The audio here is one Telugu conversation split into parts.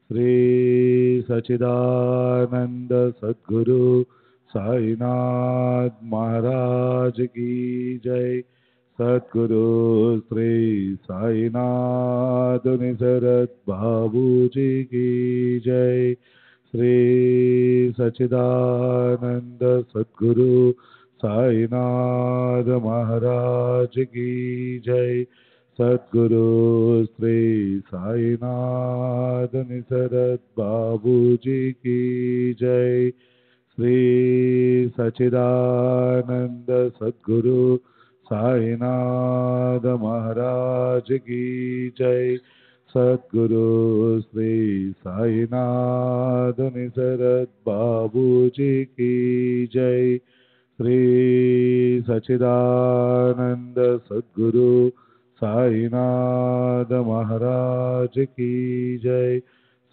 श्री सच्चिदानंद सद्गुरु साईनाथ महाराज की जय। सद्गुरु श्री साईनाथ निसरत बाबू जी की जय। श्री सच्चिदानंद सद्गुरु साईनाथ महाराज की जय। सद्गुरु श्री साईनाथ निसरत बाबू जी की जय। श्री सच्चिदानंद सद्गुरु साईनाथ महाराज की जय। सद्गुरु श्री साईनाथ निसरत बाबू जी की जय। श्री सच्चिदानंद सद्गुरु साईनाथ महाराज की जय।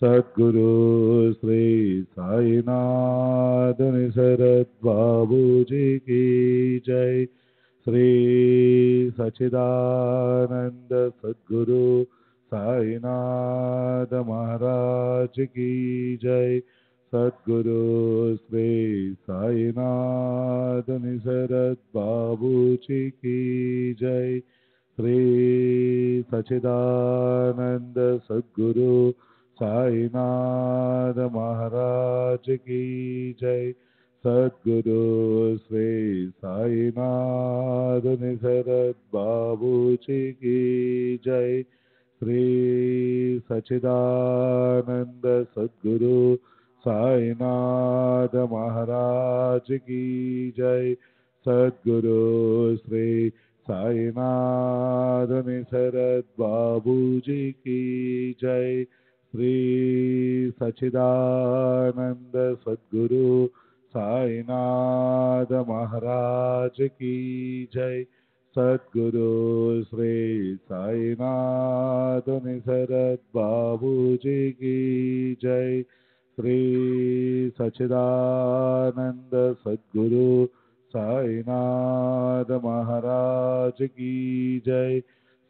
सद्गुरु श्री साईनाथ निसरत बाबू जी की जय। श्री सच्चिदानंद सद्गुरु साईनाथ महाराज की जय। सद्गुरु श्री साईनाथ निसरत बाबू जी की जय। श्री सच्चिदानंद सद्गुरु साईनाथ महाराज की जय। सद्गुरु श्री साईनाथ निसरत बाबू जी की जय। श्री सच्चिदानंद सद्गुरु साईनाथ महाराज की जय। सद्गुरु श्री साईनाथ निसरत बाबू जी की जय। श्री सच्चिदानंद सद्गुरु साईनाथ महाराज की जय। सद्गुरु श्री साईनाथ निसरत बाबू जी की जय। श्री सच्चिदानंद सद्गुरु साईनाथ महाराज की जय।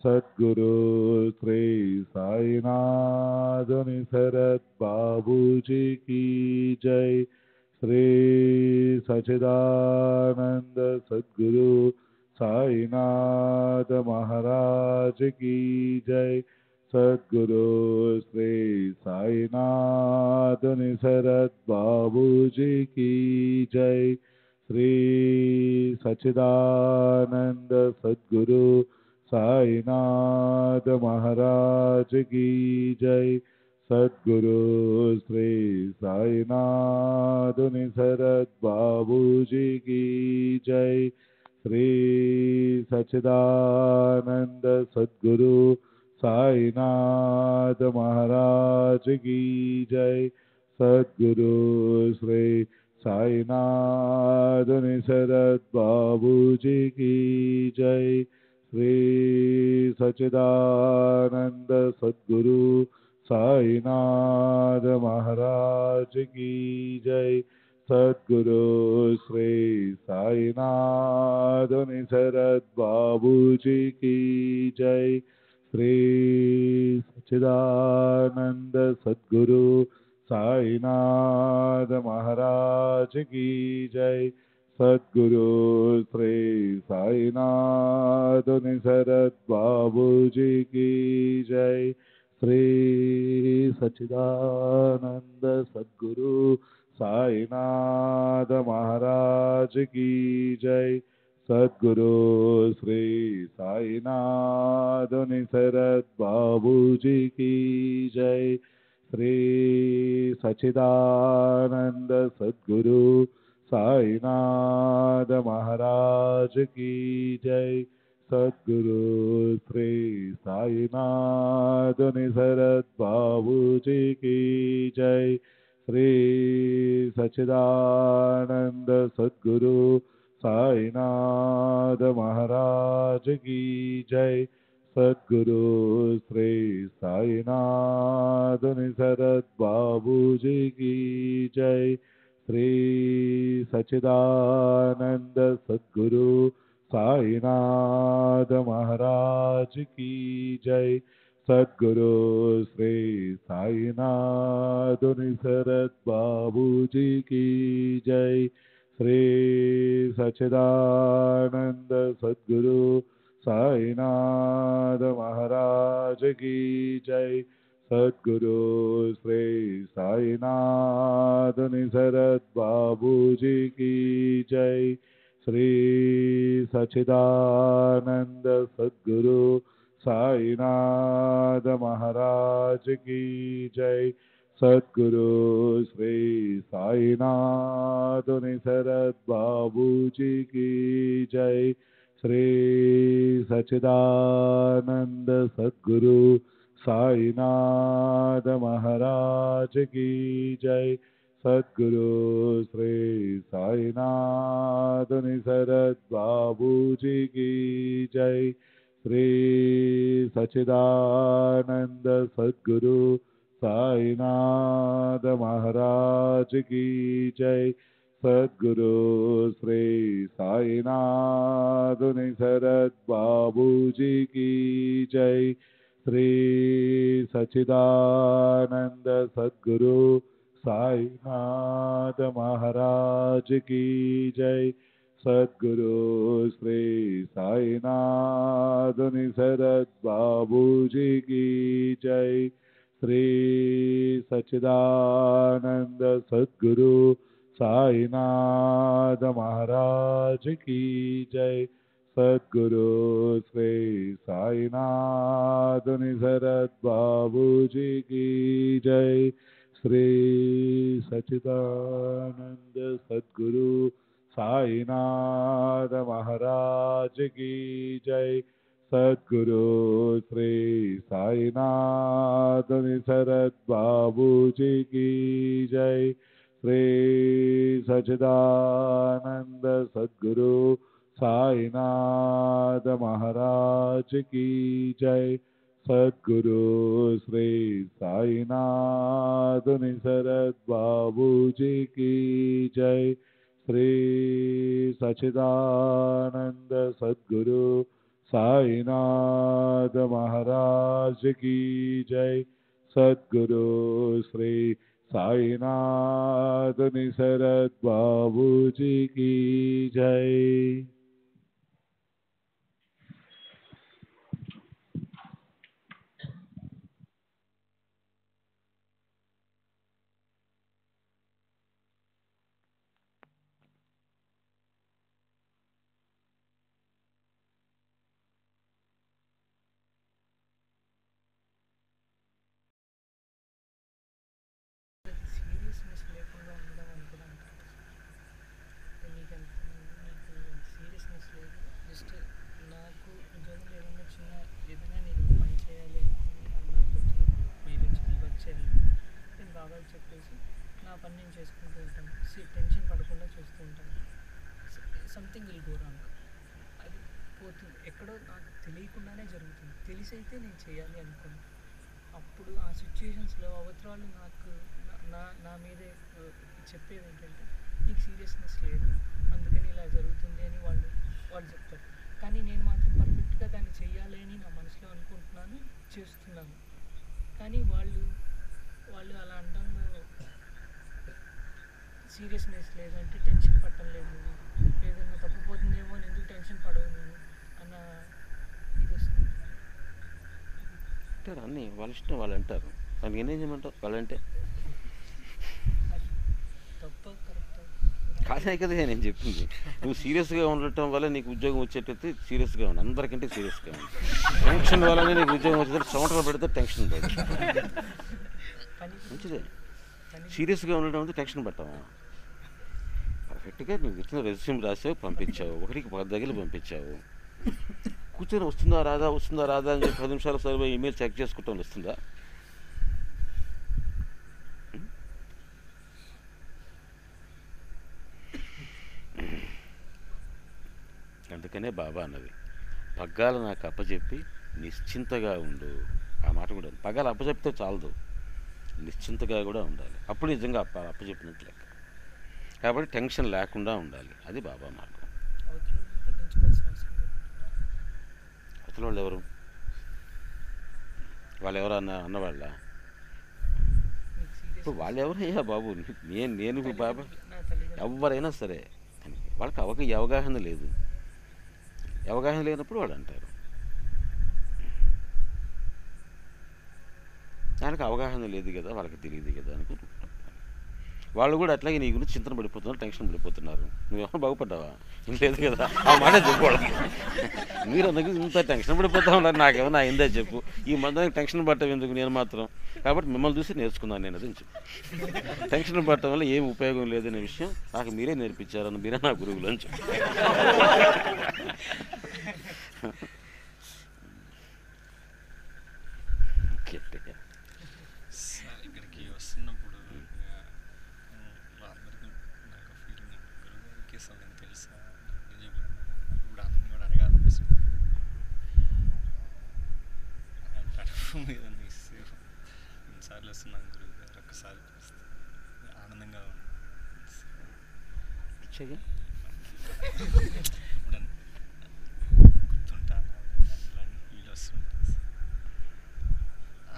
सद्गुरु श्री साईनाथ निसरत बाबू जी की जय। श्री सच्चिदानंद सद्गुरु साईनाथ महाराज की जय। सद्गुरु श्री साईनाथ निसरत बाबू जी की जय। श्री सच्चिदानंद सद्गुरु साईनाथ महाराज की जय। सद्गुरु श्री साईनाथ निसरत बाबू जी की जय। श्री सच्चिदानंद सद्गुरु साईनाथ महाराज की जय। सद्गुरु श्री साईनाथ निसरत बाबू जी की जय। श्री सच्चिदानंद सद्गुरु साईनाथ महाराज की जय। सद्गुरु श्री साईनाथ निसरत बाबू जी की जय। श्री सच्चिदानंद सद्गुरु साईनाथ महाराज की जय। सद्गुरु श्री साईनाथ निसरत बाबू जी की जय। श्री सच्चिदानंद सद्गुरु साईनाथ महाराज की जय। सद्गुरु श्री साईनाथ निसरत बाबू जी की जय। श्री सच्चिदानंद सद्गुरु साईनाथ महाराज की जय। सद्गुरु श्री साईनाथ निसरत बाबू जी की जय। श्री सच्चिदानंद सद्गुरु साईनाथ महाराज की जय। सद्गुरु श्री साईनाथ निसरत बाबू जी की जय। श्री सच्चिदानंद सद्गुरु साईनाथ महाराज की जय। सद्गुरु श्री साईनाथ निसरत बाबू जी की जय। श्री सच्चिदानंद सद्गुरु साईनाथ महाराज की जय। सद्गुरु श्री साईनाथ निसरत बाबू जी की जय। श्री सच्चिदानंद सद्गुरु साईनाथ महाराज की जय। सद्गुरु श्री साईनाथ निसरत बाबू जी की जय। श्री सच्चिदानंद सद्गुरु साईनाथ महाराज की जय। सद्गुरु श्री साईनाथ निसरत बाबू जी की जय। श्री सच्चिदानंद सद्गुरु साईनाथ महाराज की जय। सद्गुरु श्री साईनाथ निसरत बाबू जी की जय। श्री सच्चिदानंद सद्गुरु साईनाथ महाराज की जय। सद्गुरु श्री साईनाथ निसरत बाबू जी की जय। श्री सच्चिदानंद सद्गुरु साईनाथ महाराज की जय। सद्गुरु श्री साईनाथ निसरत बाबू जी की जय। श्री सच्चिदानंद सद्गुरु साईनाथ महाराज की जय। सद्गुरु श्री साईनाथ निसरत बाबू जी की जय। श्री सच्चिदानंद सद्गुरु साईनाथ महाराज की जय। सद्गुरु श्री साईनाथ निसरत बाबू जी की जय। श्री सच्चिदानंद सद्गुरु साईनाथ महाराज की जय। सद्गुरु श्री साईनाथ निसरत बाबू जी की जय। సీరియస్నెస్ లేకుండా ఉండడం అనుకున్నాను. నీకు సీరియస్నెస్ లేదు, జస్ట్ నాకు ఉద్యోగంలో ఏదైనా చిన్న ఏదైనా నేను పని చేయాలి అనుకుని నాకు వచ్చిన మేనేజ్కి వర్క్ చేయాలి నేను బాబాకి చెప్పేసి నా పని నేను చేసుకుంటూ ఉంటాను. టెన్షన్ పడకుండా చూస్తూ ఉంటాను. సంథింగ్ విల్ గో రాంగ్, అది పోతుంది, ఎక్కడో నాకు తెలియకుండానే జరుగుతుంది. తెలిసైతే నేను చేయాలి అనుకోను. అప్పుడు ఆ సిచ్యుయేషన్స్లో అవతరాలు నాకు నా మీదే చెప్పేది ఏంటంటే నీకు సీరియస్నెస్ లేదు అందుకని ఇలా జరుగుతుంది అని వాళ్ళు చెప్తారు. కానీ నేను మాత్రం పర్ఫెక్ట్గా దాన్ని చెయ్యాలి అని నా మనసులో అనుకుంటున్నాను, చేస్తున్నాను. కానీ వాళ్ళు అలా అనడంలో సీరియస్నెస్ లేదంటే టెన్షన్ పట్టడం లేదు, ఏదన్నా తప్పిపోతుందేమో అని ఎందుకు టెన్షన్ పడవు నేను అన్న ఇది వస్తుంది. అంటారు అన్నీ వాళ్ళ ఇష్టం, వాళ్ళు అంటారు. దానికి ఏం చేయమంటావు? వాళ్ళంటే తప్ప కరెక్ట్ కాదే కదా నేను చెప్పింది. నువ్వు సీరియస్గా ఉండటం వల్ల నీకు ఉద్యోగం వచ్చేటట్టు సీరియస్గా ఉండి, అందరికంటే సీరియస్గా ఉంది. టెన్షన్ వల్లనే నీకు ఉద్యోగం వచ్చేటట్టు సంవత్సరం పెడితే టెన్షన్ పడదు. మంచిదే. సీరియస్గా ఉండడం అంటే టెన్షన్ పట్టావా? పర్ఫెక్ట్గా నువ్వు ఇచ్చిన రెజ్యూమ్ రాసావు, పంపించావు, ఒకరికి 10 దగ్గర పంపించావు. కూర్చొని వస్తుందా రాదా అని చెప్పి 10 నిమిషాలు సర్వే ఈమెయిల్ చెక్ చేసుకుంటాం, వస్తుందా? అందుకనే బాబా అన్నది, పగ్గాలు నాకు అప్పచెప్పి నిశ్చింతగా ఉండు. ఆ మాట కూడా పగ్గాలు అప్పచెప్తే చాలదు, నిశ్చింతగా కూడా ఉండాలి. అప్పుడు నిజంగా అప్పచెప్పినట్టు లెక్క. కాబట్టి టెన్షన్ లేకుండా ఉండాలి, అది బాబా మార్గం. అవతల వాళ్ళు ఎవరు? వాళ్ళు ఎవరన్నా అన్నవాళ్ళ? మీకు ఇప్పుడు సీరియస్నెస్ వాళ్ళు ఎవరయ్యా బాబు? నేను బాబా నా తల్లిదండ్రులు ఎవరైనా సరే వాళ్ళకి అవగాహన లేదు. అవగాహన లేనప్పుడు వాళ్ళు అంటారు. వాళ్ళకి అవగాహన లేదు కదా, వాళ్ళకి తెలియదు కదా అనుకుంటున్నాను. వాళ్ళు కూడా అట్లాగే నీ గురించి చింతన పడిపోతున్నారు, టెన్షన్ పడిపోతున్నారు. నువ్వేమో బాగుపడ్డావా? ఏం లేదు కదా, ఆ మాట చెప్పుకోవడం. మీరు అందుకు ఇంత టెన్షన్ పడిపోతా ఉన్నారు, నాకేమన్నా అయిందే చెప్పు. ఈ మందానికి టెన్షన్ పట్టడం ఎందుకు నేను మాత్రం? కాబట్టి మిమ్మల్ని చూసి నేర్చుకున్నాను నేను, అదని చెప్పు. టెన్షన్ పడటం వల్ల ఏం ఉపయోగం లేదనే విషయం నాకు మీరే నేర్పించారని, మీరే నా గురువులు అని చెప్పు. సార్ ఇక్కడికి వస్తున్నప్పుడు అందరికీ నాకు ఫీలింగ్ అండి, గురువుగారికి అసలు నేను తెలుసా, ఇప్పుడు అందరిని కూడా అడగాలనిపిస్తుంది. అలాంటి అడుగు మీద ఇస్తే ఎన్నిసార్లు వస్తున్నాను గురువు గారు, ఒక్కసారి చూస్తే ఆనందంగా ఉంది. ఇచ్చేగా ఎప్పుడన్నా గుర్తుంటాను ఇలాంటి ఫీల్ వస్తుంటుంది సార్.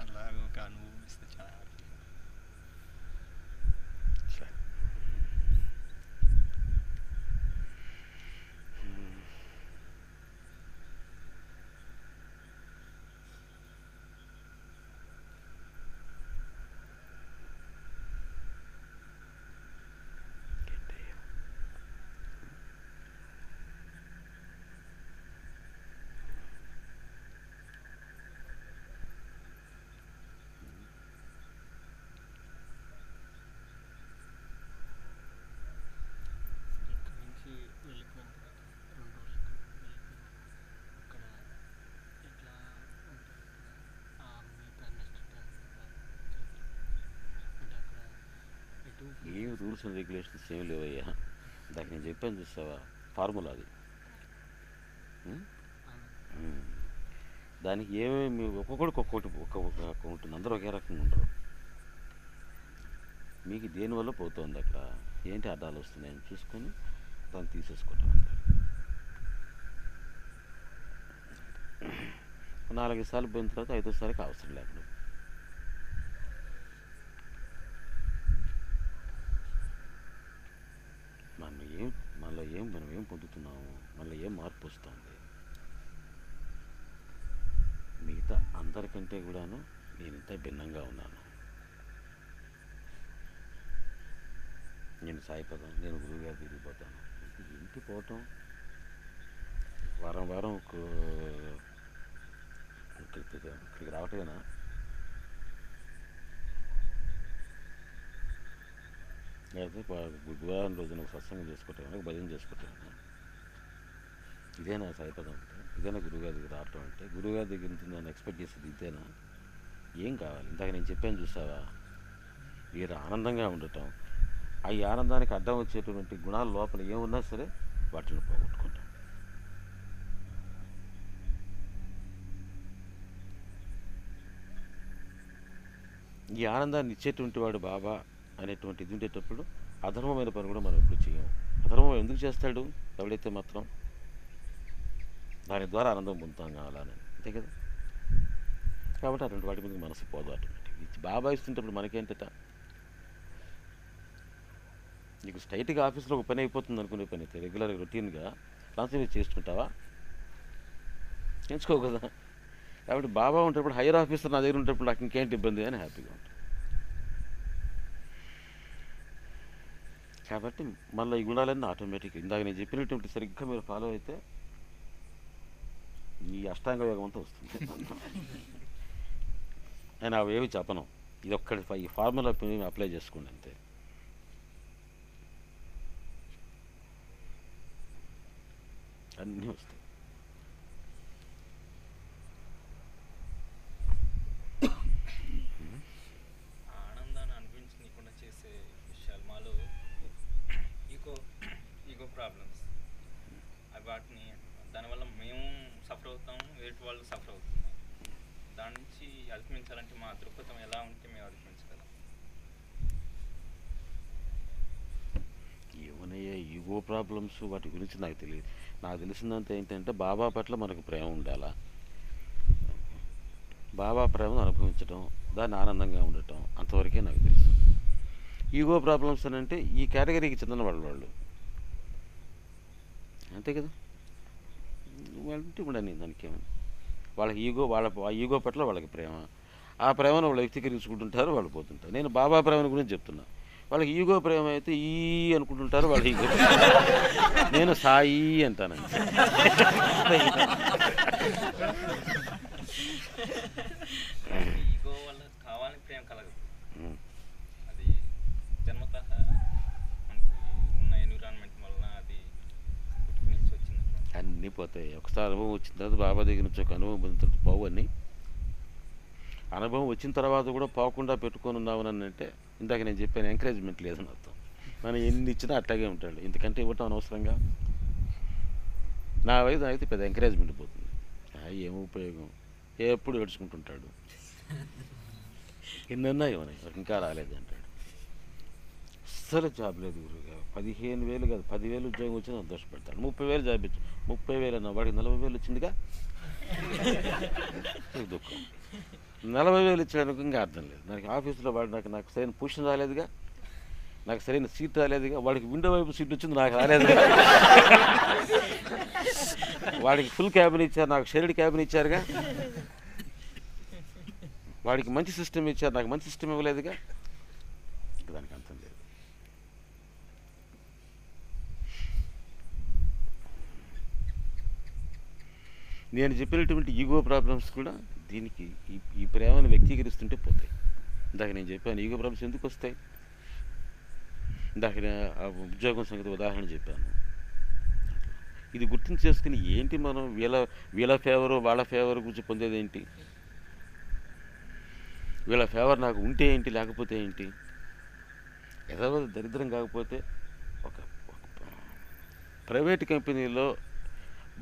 అలాగ ఒక అనుభవం ఇస్తే చాలా హ్యాపీగా. సరే. ఇక్కడి నుంచి వెళ్ళిపోయిన తర్వాత 2 రోజులు ఇక్కడ వెళ్ళిపోయినాక అక్కడ ఎట్లా ఉంటుంది, మిగతా నెక్స్ట్ టైం అంటే అక్కడ ఎటు ఏం రూల్స్ అండ్ రెగ్యులేషన్స్ ఏం లేవయ్యా. దానికి నేను చెప్పాను చూసావా, ఫార్ములా అది. దానికి ఏమేమి ఒక్కొక్కడికి ఒక్కొక్కటి ఉంటుంది, అందరూ ఒకే రకంగా ఉండరు. మీకు దేనివల్ల పోతుంది అక్కడ, ఏంటి అడ్డాలు వస్తున్నాయని చూసుకొని దాన్ని తీసేసుకోవటం అంటారు. 4 సార్లు పోయిన తర్వాత 5వ సారికి అవసరం లేకుండా మనం ఏం పొందుతున్నాము, మనలో ఏం మార్పు వస్తుంది. మిగతా అందరికంటే కూడాను నేను ఇంత భిన్నంగా ఉన్నాను. నేను సాయిపదం, నేను గురువుగారు తిరిగిపోతాను. ఇంటి పోవటం వారం ఇక్కడికి రావటమేనా? లేకపోతే గురువారం రోజున ఒక సత్సంగం చేసుకోవటం, భజన చేసుకోవటం. ఇదేనా సాయిపదం అంటే? ఇదేనా గురువుగారి దగ్గర రావటం అంటే? గురువుగారి దగ్గర నుంచి నన్ను ఎక్స్పెక్ట్ చేసేది ఇదేనా? ఏం కావాలి? ఇందాక నేను చెప్పాను చూసావా, మీరు ఆనందంగా ఉండటం. ఈ ఆనందానికి అడ్డం వచ్చేటువంటి గుణాలు లోపల ఏమున్నా సరే వాటిని పోగొట్టుకుంటాం. ఈ ఆనందాన్ని ఇచ్చేటువంటి వాడు బాబా అనేటువంటిది ఉండేటప్పుడు అధర్మమైన పని కూడా మనం ఎప్పుడు చేయము. అధర్మం ఎందుకు చేస్తాడు? ఎవడైతే మాత్రం దాని ద్వారా ఆనందం పొందుతాం కావాలని, అంతే కదా. కాబట్టి అటువంటి వాటి మీద మనసు పోదు. అటువంటి బాబా ఇస్తుంటప్పుడు మనకేంటట, నీకు స్ట్రైట్గా ఆఫీస్లో ఒక పని అయిపోతుంది అనుకునే పని అయితే రెగ్యులర్గా రొటీన్గా కాన్సన్ట్రేట్ చేసుకుంటావా? ఎంచుకో కదా. కాబట్టి బాబా ఉండేటప్పుడు హైయర్ ఆఫీసర్ నా దగ్గర ఉండేటప్పుడు నాకు ఇంకేంటి ఇబ్బంది అని హ్యాపీగా ఉంటుంది. కాబట్టి మళ్ళీ ఈ గుణాలన్నీ ఆటోమేటిక్గా ఇందాక నేను చెప్పినటువంటి సరిగ్గా మీరు ఫాలో అయితే ఈ అష్టాంగ యోగం అంతా వస్తుంది. నేను అవేవి చెప్పను, ఇది ఒక్కటి ఈ ఫార్ములా అప్లై చేసుకోండి అంతే. అన్నీ వస్తాయి. ఆనందాన్ని అనిపించకుండా చేసే విషయాలు మాలో ఈగో ప్రాబ్లమ్స్, అవి వాటిని దానివల్ల మేము సఫర్ అవుతాము, వేరే వాళ్ళు సఫర్ అవుతున్నారు. దాని నుంచి అధిగమించాలంటే మా దృక్పథం ఎలా ఉంటే మేము అధిగమించగలం? ఏమన్నాయా ఈగో ప్రాబ్లమ్స్, వాటి గురించి నాకు తెలియదు. నాకు తెలిసిందంతా ఏంటంటే బాబా పట్ల మనకు ప్రేమ ఉండాలా. బాబా ప్రేమను అనుభవించడం, దాన్ని ఆనందంగా ఉండటం, అంతవరకే నాకు తెలుసు. ఈగో ప్రాబ్లమ్స్ అని అంటే ఈ కేటగిరీకి చెందిన వాళ్ళు అంతే కదా. వాళ్ళంటే ఉండని దానికి ఏమని, వాళ్ళకి ఆ ఈగో పట్ల వాళ్ళకి ప్రేమ, ఆ ప్రేమను వాళ్ళు వ్యక్తీకరించుకుంటుంటారు, వాళ్ళు పోతుంటారు. నేను బాబా ప్రేమను గురించి చెప్తున్నా. వాళ్ళకి ఈగో ప్రేమ అయితే ఈ అనుకుంటుంటారు, వాళ్ళ ఈగో. నేను సాయి అంటానండి. ఈగో వల్ల కావాలని ప్రేమ కలగదు. అది జన్మత మనకి ఉన్న ఎన్విరాన్మెంట్ వలన అది పుట్టుక నుంచి వచ్చింది. అన్నీ పోతాయి. ఒకసారి అనుభవం వచ్చిన తర్వాత బాబా దగ్గర నుంచి ఒక అనుభవం పొందిన తర్వాత పోవు అన్నీ. అనుభవం వచ్చిన తర్వాత కూడా పోకుండా పెట్టుకొని ఉన్నామని అంటే ఇందాక నేను చెప్పాను, ఎంకరేజ్మెంట్ లేదని అర్థం. మనం ఎన్ని ఇచ్చినా అట్లాగే ఉంటాడు, ఇంతకంటే ఇవ్వటం అనవసరంగా. నా వయసు అయితే పెద్ద ఎంకరేజ్మెంట్ పోతుంది. ఏం ఉపయోగం, ఎప్పుడు ఏడ్చుకుంటుంటాడు. ఎన్నన్నా ఇవ్వని ఇంకా రాలేదు అంటాడు. అస్సలు జాబ్ లేదు గురువుగా. 15,000 కాదు 10,000 ఉద్యోగం వచ్చినా సంతోషపెడతాడు. 30,000 జాబ్ ఇచ్చు, 30,000 అన్న వాడికి 40,000 వచ్చిందిగా. దుఃఖం. 40,000 ఇచ్చడానికి ఇంకా అర్థం లేదు. నాకు ఆఫీసులో వాడు నాకు సరైన పొజిషన్ రాలేదుగా, నాకు సరైన సీట్ రాలేదుగా. వాడికి విండో వైపు సీట్ వచ్చింది, నాకు రాలేదుగా. వాడికి ఫుల్ క్యాబిన్ ఇచ్చారు, నాకు షేర్డ్ క్యాబిన్ ఇచ్చారుగా. వాడికి మంచి సిస్టమ్ ఇచ్చారు, నాకు మంచి సిస్టమ్ ఇవ్వలేదుగా. దానికి అర్థం లేదు. నేను చెప్పినటువంటి ఈగో ప్రాబ్లమ్స్ కూడా దీనికి ఈ ప్రేమను వ్యక్తీకరిస్తుంటే పోతాయి. ఇందాక నేను చెప్పాను ఈగో ప్రాబ్లమ్స్ ఎందుకు వస్తాయి. ఇందాక ఆ ఉద్యోగం సంగతి ఉదాహరణ చెప్పాను. ఇది గుర్తించి చేసుకుని ఏంటి మనం వీళ్ళ ఫేవరు వాళ్ళ ఫేవర్ గురించి పొందేది ఏంటి, వీళ్ళ ఫేవర్ నాకు ఉంటే ఏంటి లేకపోతే ఏంటి. ఏదో దరిద్రం కాకపోతే ఒక ప్రైవేట్ కంపెనీలో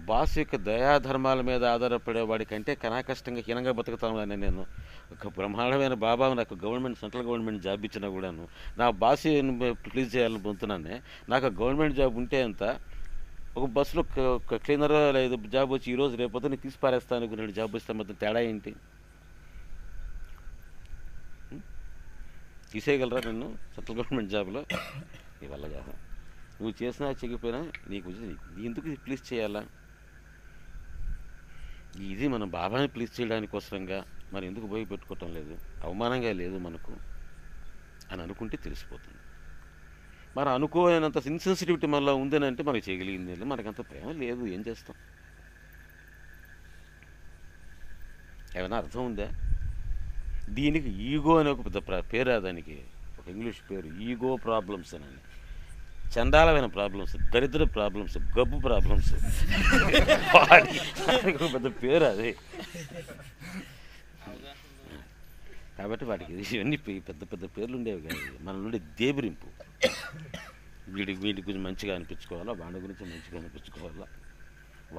బాస్ యొక్క దయాధర్మాల మీద ఆధారపడే వాడికంటే కష్టంగా హీనంగా బతుకుతామని నేను ఒక బ్రహ్మాండమైన బాబా నాకు సెంట్రల్ గవర్నమెంట్ జాబ్ ఇచ్చినా కూడాను నా బాస్ ప్లీజ్ చేయాలని పొందుతున్నానే. నాకు గవర్నమెంట్ జాబ్ ఉంటే అంత ఒక బస్సులో క్లీనర్ లేదు జాబ్ వచ్చి ఈరోజు రేపొద్దు నేను తీసి పారేస్తాను అనుకున్నాడు జాబ్ వస్తే మొత్తం తేడా ఏంటి. తీసేయగలరా నిన్ను సెంట్రల్ గవర్నమెంట్ జాబ్లో? నీ వల్ల కాదా. నువ్వు చేసినా చెయ్యకపోయినా నీకు నీ ఎందుకు ప్లీజ్ చేయాలా. ఇది మనం బాబాని ప్లీజ్ చేయడానికి కోసంగా మనం ఎందుకు పోయి పెట్టుకోవటం లేదు, అవమానంగా లేదు మనకు అని అనుకుంటే తెలిసిపోతుంది. మనం అనుకోనంత ఇన్సెన్సిటివిటీ మనలో ఉందని అంటే మనకు చేయగలిగింది లేదు, మనకంత ప్రేమ లేదు, ఏం చేస్తాం. ఏమైనా అర్థం ఉందా? దీనికి ఈగో అనే ఒక పెద్ద పేరు, దానికి ఒక ఇంగ్లీష్ పేరు ఈగో ప్రాబ్లమ్స్ అని. చండాలమైన ప్రాబ్లమ్స్, దరిద్ర ప్రాబ్లమ్స్, గబ్బు ప్రాబ్లమ్స్, ఒక పెద్ద పేరు అది. కాబట్టి వాటికి ఇవన్నీ పెద్ద పెద్ద పేర్లు ఉండేవి కాదు. మన నుండి దేబిరింపు. వీడి గురించి మంచిగా అనిపించుకోవాలా, వాడి గురించి మంచిగా అనిపించుకోవాలా,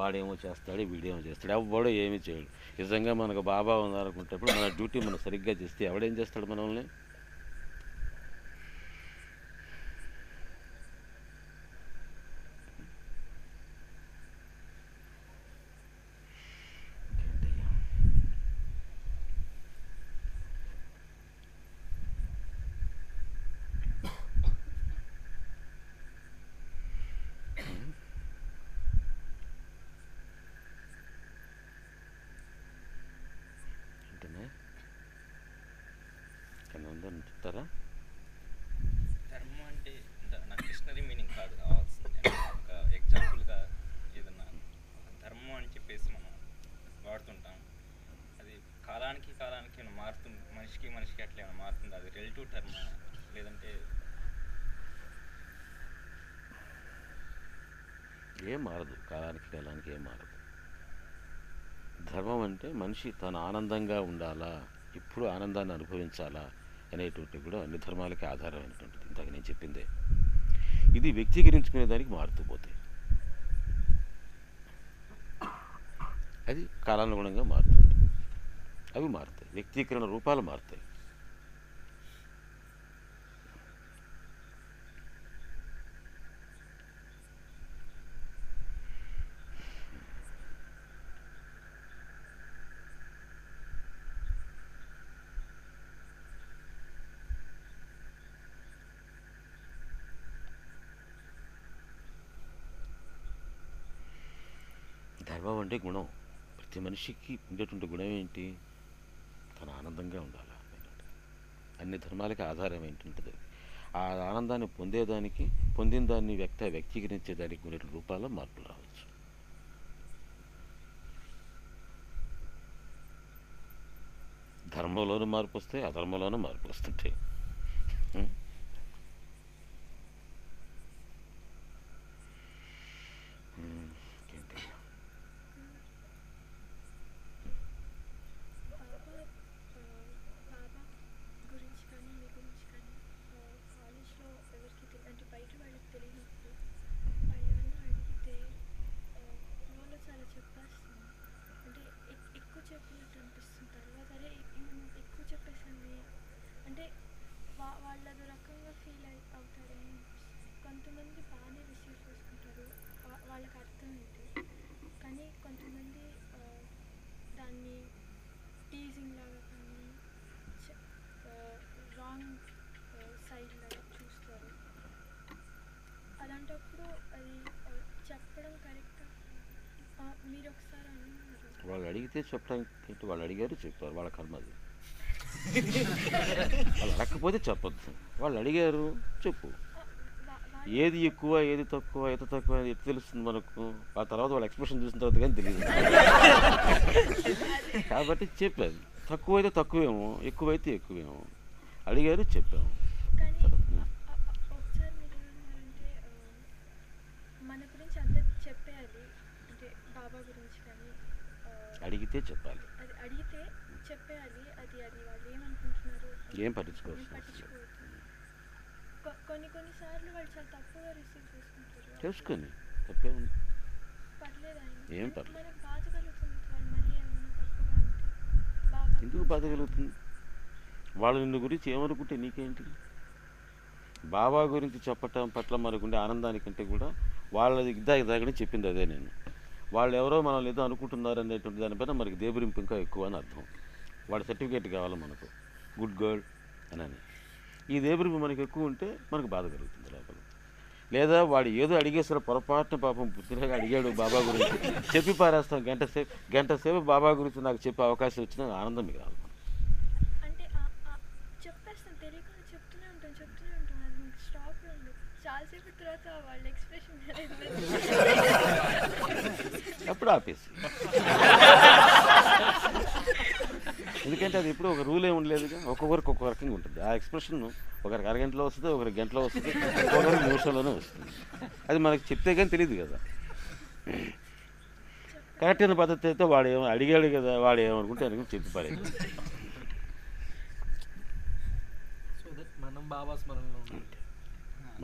వాడేమో చేస్తాడు వీడేమో చేస్తాడు, ఎవడో ఏమీ చేయడు. నిజంగా మనకు బాబా ఉందనుకుంటేప్పుడు మన డ్యూటీ మనం సరిగ్గా చేస్తే ఎవడేం చేస్తాడు మనల్ని. చెప్తారా? ధర్మం అంటే నాకు డిక్షనరీ మీనింగ్ కాదు కావాల్సింది. ఒక ఎగ్జాంపుల్గా ఏదన్నా ధర్మం అని చెప్పేసి మనం వాడుతుంటాం. అది కాలానికి మారుతుంది, మనిషికి అట్లా ఏమైనా మారుతుంది. అది రిలేటివ్ టర్మ్ లేదంటే ఏం మారదు. కాలానికి ఏం మారదు. ధర్మం అంటే మనిషి తను ఆనందంగా ఉండాలా, ఇప్పుడు ఆనందాన్ని అనుభవించాలా అనేటువంటి కూడా అన్ని ధర్మాలకి ఆధారమైనటువంటిది. ఇందాక నేను చెప్పిందే. ఇది వ్యక్తీకరించుకునే దానికి మారుతూ పోతాయి. అది కాలానుగుణంగా మారుతుంది. అవి మారుతాయి, వ్యక్తీకరణ రూపాలు మారుతాయి. ధర్మం అంటే గుణం. ప్రతి మనిషికి ఉండేటువంటి గుణం ఏంటి? తన ఆనందంగా ఉండాలి. అన్ని ధర్మాలకి ఆధారం ఏంటంటుంది ఆ ఆనందాన్ని పొందేదానికి, పొందిన దాన్ని వ్యక్తీకరించేదానికి కొన్ని రూపాల్లో మార్పులు రావచ్చు. ధర్మంలోనూ మార్పు వస్తాయి, అధర్మంలోనూ మార్పు వస్తుంటాయి. ఇంకేంటి? బాబా గురించి కానీ మీ గురించి కానీ కాలేజ్లో ఎవరికి అంటే బయట వాళ్ళకి తెలియనప్పుడు వాళ్ళు ఎవరైనా అడిగితే వాళ్ళు చాలా చెప్పేస్తాను. అంటే ఎక్కువ చెప్పినట్టు అనిపిస్తుంది. తర్వాత అరే ఎక్కువ చెప్పేసాను అంటే వాళ్ళు అదో రకంగా ఫీల్ అవుతారేమో. కొంతమంది బాగానే రిసీవ్ చేసుకుంటారు, వాళ్ళకి అర్థమైంది. కానీ కొంతమంది దాన్ని టీజింగ్ లాగా కానీ రాంగ్ సైడ్ లాగా చూస్తారు. అలాంటప్పుడు అది చెప్పడం కరెక్టా? మీరు ఒకసారి అన్నారు వాళ్ళు అడిగితే చెప్పడానికి, వాళ్ళు అడిగారు చెప్పారు, వాళ్ళ కర్మ అది. వాళ్ళు అడగకపోతే చెప్పొద్దు. వాళ్ళు అడిగారు చెప్పు. ఏది ఎక్కువ ఏది తక్కువ, ఎంత తక్కువ అనేది ఎట్లా తెలుస్తుంది మనకు? ఆ తర్వాత వాళ్ళ ఎక్స్ప్రెషన్ చూసిన తర్వాత కానీ తెలియదు. కాబట్టి చెప్పాను. తక్కువైతే తక్కువేమో, ఎక్కువైతే ఎక్కువేమో. అడిగారు చెప్పాము. కానీ ఒకసారి మీరు ఏమన్నారంటే మన గురించి అంతా చెప్పేయాలి. అంటే బాబా గురించి కానీ అడిగితే చెప్పాలి, అది అడిగితే చెప్పేయాలి. అది వాళ్ళు ఏమనుకుంటున్నారు ఏం పట్టించుకోవచ్చు. కొన్నిసార్లు వాళ్ళు చాలా తప్పుగా రిసీవ్ చేసుకుంటారు. తెలుసుకొని తప్పే ఉంది, పర్లేదు ఏం పర్లేదు. మనకు బాధ కలుగుతుంది. వాళ్ళు మళ్ళీ ఏమన్నా తప్పుగా అంటే బాబా ఎందుకు బాధ కలుగుతుంది? వాళ్ళు నిన్ను గురించి ఏమనుకుంటే నీకేంటి? బాబా గురించి చెప్పటం పట్ల మనకుండే ఆనందానికంటే కూడా వాళ్ళది ఇదాగని చెప్పింది అదే నేను. వాళ్ళు ఎవరో మనల్ని ఏదో అనుకుంటున్నారు అనేటువంటి దానిపైన మనకి దేబరింపు ఇంకా ఎక్కువ అని అర్థం. వాడి సర్టిఫికేట్ కావాలి మనకు, గుడ్ గర్ల్ అని. ఈ దేబరింపు మనకి ఎక్కువ ఉంటే మనకు బాధ కలుగుతుంది లోపల. లేదా వాడు ఏదో అడిగేసారు, పొరపాటున పాపం బుద్ధిగా అడిగాడు బాబా గురించి, చెప్పి పారేస్తాం. గంట సేపు బాబా గురించి నాకు చెప్పే అవకాశం వచ్చినా ఆనందం మీకు రాదు. అంటే చెప్పేస్తాను, తెలియకుండా చెప్తూనే ఉంటాను అది మీకు స్టాప్ ఉండదు. చాలాసేపు తర్వాత వాళ్ళ ఎక్స్ప్రెషన్ అప్పుడు ఆపేసి. ఎందుకంటే అది ఎప్పుడు ఒక రూల్ ఏమి ఉండలేదుగా, ఒక్కొక్కరికి ఒక్కొక్క రకంగా ఉంటుంది. ఆ ఎక్స్ప్రెషన్ ఒకరికి అరగంటలో వస్తుంది, ఒకరికి గంటలో వస్తుంది, ఒక్కొక్కరికి నిమిషంలోనే వస్తుంది. అది మనకు చెప్తే కానీ తెలియదు కదా. కరెక్ట్ అయిన పద్ధతి అయితే వాడు ఏమో అడిగాడు కదా, వాడు ఏమనుకుంటే అనుకుని చెప్పి పడేది.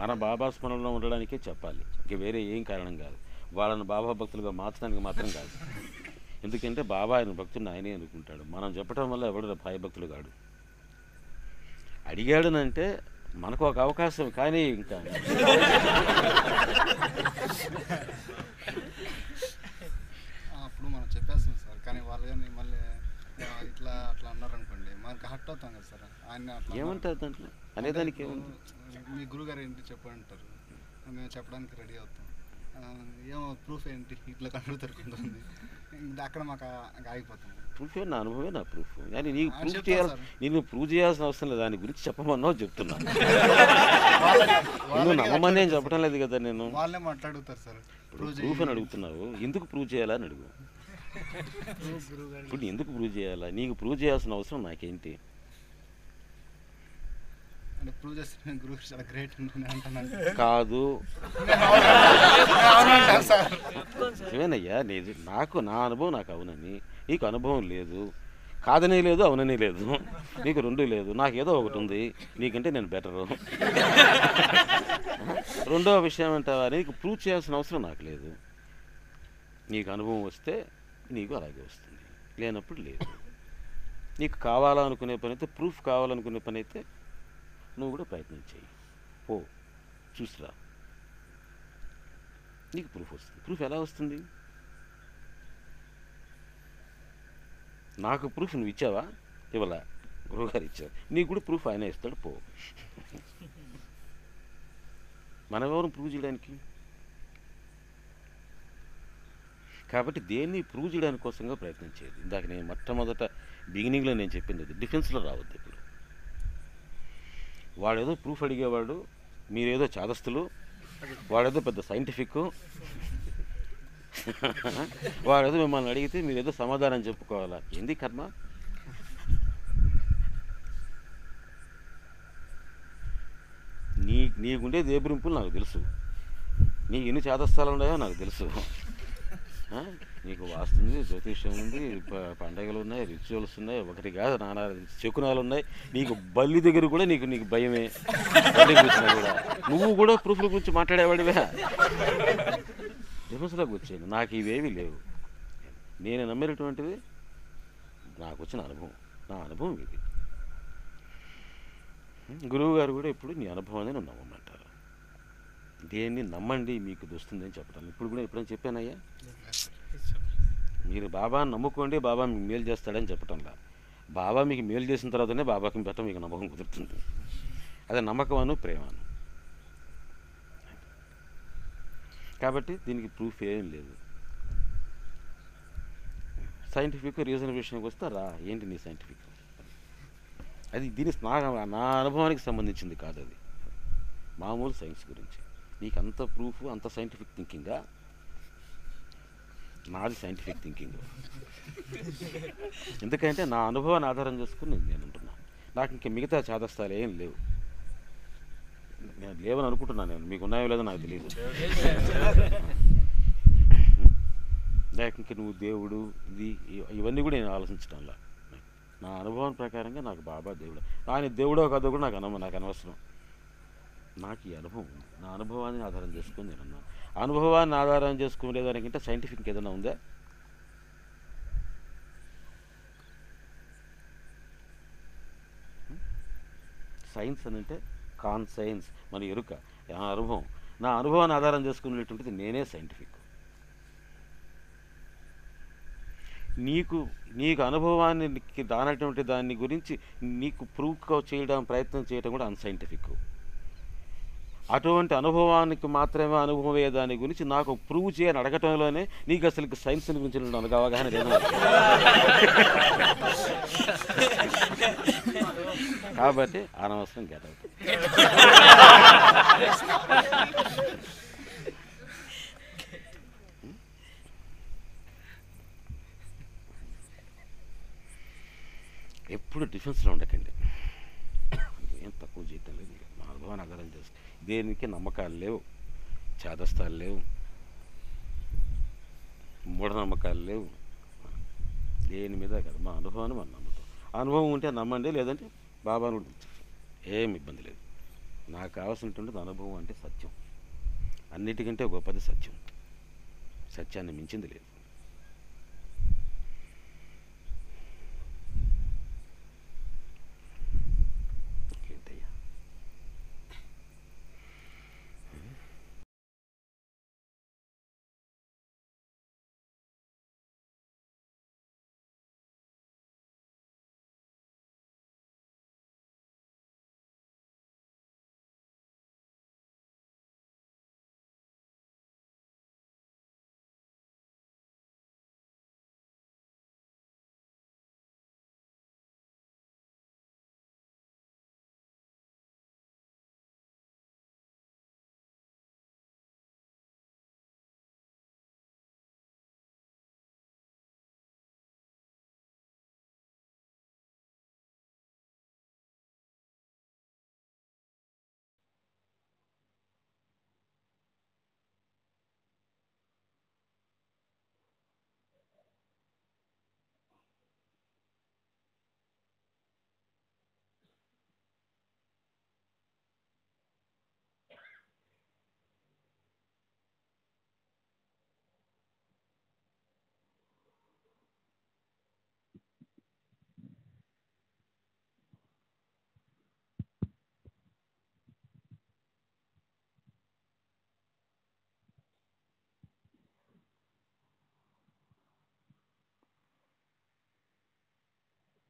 మన బాబా స్మరణలో ఉండడానికే చెప్పాలి, ఇంక వేరే ఏం కారణం కాదు. వాళ్ళని బాబా భక్తులుగా మార్చడానికి మాత్రం కాదు. ఎందుకంటే బాబా ఆయన భక్తుడిని ఆయనే అనుకుంటాడు. మనం చెప్పడం వల్ల ఎవడు భయభక్తులు కాడు. అడిగాడనంటే మనకు ఒక అవకాశం, కానీ ఇంకా అప్పుడు మనం చెప్పేస్తాం సార్. కానీ వాళ్ళు కానీ మళ్ళీ ఇట్లా అట్లా అన్నారు అనుకోండి, మనకి హర్ట్ అవుతాం కదా సార్. ఆయన అట్లా ఏమంటారు దాంట్లో అనేదానికి ఏముంది? మీ గురుగారు ఏంటి చెప్పంటారు, మేము చెప్పడానికి రెడీ అవుతాం. ఏమో ప్రూఫ్ ఏంటి ఇట్లా కనుగొతారు కొంతమంది. అక్కడ మాకు ఆగిపోతాం. ప్రూఫ్ నా అనుభవమే నా ప్రూఫ్. కానీ నీకు ప్రూఫ్ చేయాలి, నేను ప్రూవ్ చేయాల్సిన అవసరం లేదు. దాని గురించి చెప్పమన్నావు చెప్తున్నాను. నువ్వు నమ్మమని నేను చెప్పడం లేదు కదా. నేను వాళ్ళే మాట్లాడుతారు సార్. ప్రూఫ్ అని అడుగుతున్నావు, ఎందుకు ప్రూవ్ చేయాలని అడుగు. ఇప్పుడు ఎందుకు ప్రూవ్ చేయాలా? నీకు ప్రూవ్ చేయాల్సిన అవసరం నాకేంటి? అంటే ప్రూవ్ చేస్తే గురువు చాలా గ్రేట్ అంటున్నాను. కాదు ఏనయ్యా, నాకు నా అనుభవం నాకు అవునని, నీకు అనుభవం లేదు. కాదనే లేదు, అవునని లేదు, నీకు రెండు లేదు, నాకు ఏదో ఒకటి ఉంది, నీకంటే నేను బెటరు. రెండవ విషయం అంటావా, నీకు ప్రూవ్ చేయాల్సిన అవసరం నాకు లేదు. నీకు అనుభవం వస్తే నీకు అలాగే వస్తుంది, లేనప్పుడు లేదు. నీకు కావాలనుకునే పని అయితే, ప్రూఫ్ కావాలనుకునే పని అయితే నువ్వు కూడా ప్రయత్నం చేయి, పో చూసిరా, నీకు ప్రూఫ్ వస్తుంది. ప్రూఫ్ ఎలా వస్తుంది? నాకు ప్రూఫ్ నువ్వు ఇచ్చావా? ఇవ్వలా, గురువుగారు ఇచ్చావు. నీకు కూడా ప్రూఫ్ ఆయన ఇస్తాడు, పో. మనం ఎవరు ప్రూవ్ చేయడానికి? కాబట్టి దేన్ని ప్రూవ్ చేయడానికి కోసంగా ప్రయత్నం చేయదు. ఇందాక నేను మొట్టమొదట బిగినింగ్లో నేను చెప్పింది అది, డిఫెన్స్లో రావద్దు ఇప్పుడు. వాడేదో ప్రూఫ్ అడిగేవాడు, మీరేదో చాదస్తులు, వాడేదో పెద్ద సైంటిఫిక్, వాడేదో మిమ్మల్ని అడిగితే మీరేదో సమాధానం చెప్పుకోవాలా. ఏంది కర్మ? నీకుండే దేబరింపులు నాకు తెలుసు, నీకు ఎన్ని చాదస్తాలు ఉన్నాయో నాకు తెలుసు. నీకు వాస్తు ఉంది, జ్యోతిష్యం ఉంది, పండగలు ఉన్నాయి, రిచువల్స్ ఉన్నాయి, ఒకటి కాదు నానా శకునాలు ఉన్నాయి. నీకు బల్లి దగ్గర కూడా నీకు భయమే. బల్లి కూర్చున్నా కూడా నువ్వు కూడా ప్రూఫ్ల గురించి మాట్లాడేవాడివే. డిఫెన్స్లోకి వచ్చాను, నాకు ఇవేవి లేవు. నేను నమ్మినటువంటిది నాకు వచ్చిన అనుభవం, నా అనుభవం ఇది. గురువు గారు కూడా ఇప్పుడు నీ అనుభవాన్ని నువ్వు నమ్మమంటారు. దేన్ని నమ్మండి మీకు దొస్తుందని చెప్పడం ఇప్పుడు కూడా ఎప్పుడైనా చెప్పానయ్యా? మీరు బాబాని నమ్ముకోండి, బాబా మీకు మేలు చేస్తాడని చెప్పటంలా. బాబా మీకు మేలు చేసిన తర్వాతనే బాబాకి పెట్టడం మీకు నమ్మకం కుదురుతుంది. అదే నమ్మకమను ప్రేమను. కాబట్టి దీనికి ప్రూఫ్ ఏం లేదు. సైంటిఫిక్ రీజన్ విషయానికి వస్తే రా, ఏంటి నీ సైంటిఫిక్? అది దీని నా అనుభవానికి సంబంధించింది కాదు, అది మామూలు సైన్స్ గురించి. నీకు అంత ప్రూఫ్, అంత సైంటిఫిక్ థింకింగా? నాది సైంటిఫిక్ థింకింగ్. ఎందుకంటే నా అనుభవాన్ని ఆధారం చేసుకుని నేను ఉంటున్నాను. నాకు ఇంక మిగతా చాదస్తాలు ఏం లేవు. నేను లేవని అనుకుంటున్నాను, నేను మీకు ఉన్నాయో లేదో నాకు తెలియదు. లేక ఇంక నువ్వు దేవుడు ఇవన్నీ కూడా నేను ఆలోచించడంలా. నా అనుభవం ప్రకారంగా నాకు బాబా దేవుడు, ఆయన దేవుడో కాదో కూడా నాకు అనవసరం. నాకు ఈ అనుభవం ఉంది, నా అనుభవాన్ని ఆధారం చేసుకుని నేను అన్నాను. అనుభవాన్ని ఆధారం చేసుకునేదానికంటే సైంటిఫిక్ ఏదైనా ఉందా? సైన్స్ అని అంటే కాన్సైన్స్, మన ఎరుక, నా అనుభవం. నా అనుభవాన్ని ఆధారం చేసుకునేటువంటిది నేనే సైంటిఫిక్. నీకు అనుభవానికి రానటువంటి దాన్ని గురించి నీకు ప్రూఫ్ చేయడం ప్రయత్నం చేయడం కూడా అన్సైంటిఫిక్. అటువంటి అనుభవానికి మాత్రమే అనుభవమే దాని గురించి నాకు ప్రూవ్ చేయని అడగటంలోనే నీకు అసలు సైన్స్ గురించి నాకు అవగాహన లేదు. కాబట్టి అనవసరం గెట్ అవుతుంది. ఎప్పుడు డిఫెన్స్లో ఉండకండి, ఏం తక్కువ చేయటం లేదు. మా అనుభవాన్ని ఆధారం చేసి దేనికి నమ్మకాలు లేవు, చాదస్తాలు లేవు, మూఢనమ్మకాలు లేవు, దేని మీద కాదు. మా అనుభవాన్ని మనం నమ్ముతాం. అనుభవం ఉంటే నమ్మండి, లేదంటే బాబాను కూడా ఏం ఇబ్బంది లేదు. నాకు కావాల్సినటువంటిది అనుభవం అంటే సత్యం. అన్నిటికంటే గొప్పది సత్యం. సత్యాన్ని మించింది లేదు.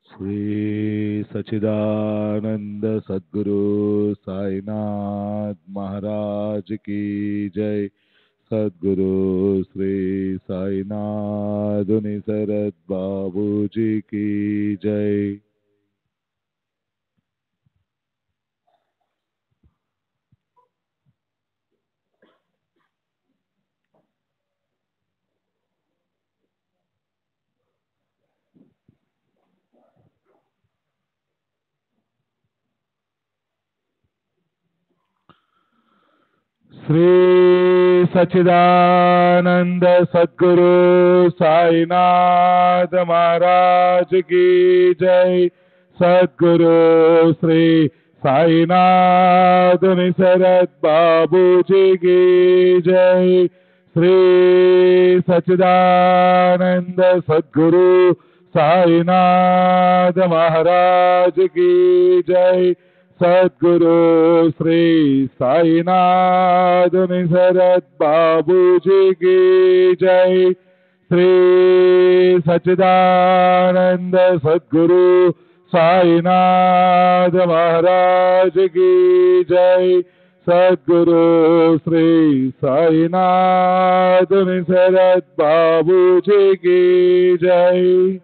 श्री सच्चिदानंद सद्गुरु साईनाथ महाराज की जय। सद्गुरु श्री साईनाथ निसरत बाबू जी की जय। श्री सच्चिदानंद सद्गुरु साईनाथ महाराज की जय। सद्गुरु श्री साईनाथ निसरत बाबू जी की जय। श्री सच्चिदानंद सद्गुरु साईनाथ महाराज की जय। सद्गुरु श्री साईनाथ निसरत बाबू जी की जय। श्री सच्चिदानंद सद्गुरु साईनाथ महाराज की जय। सद्गुरु श्री साईनाथ निसरत बाबू जी की जय।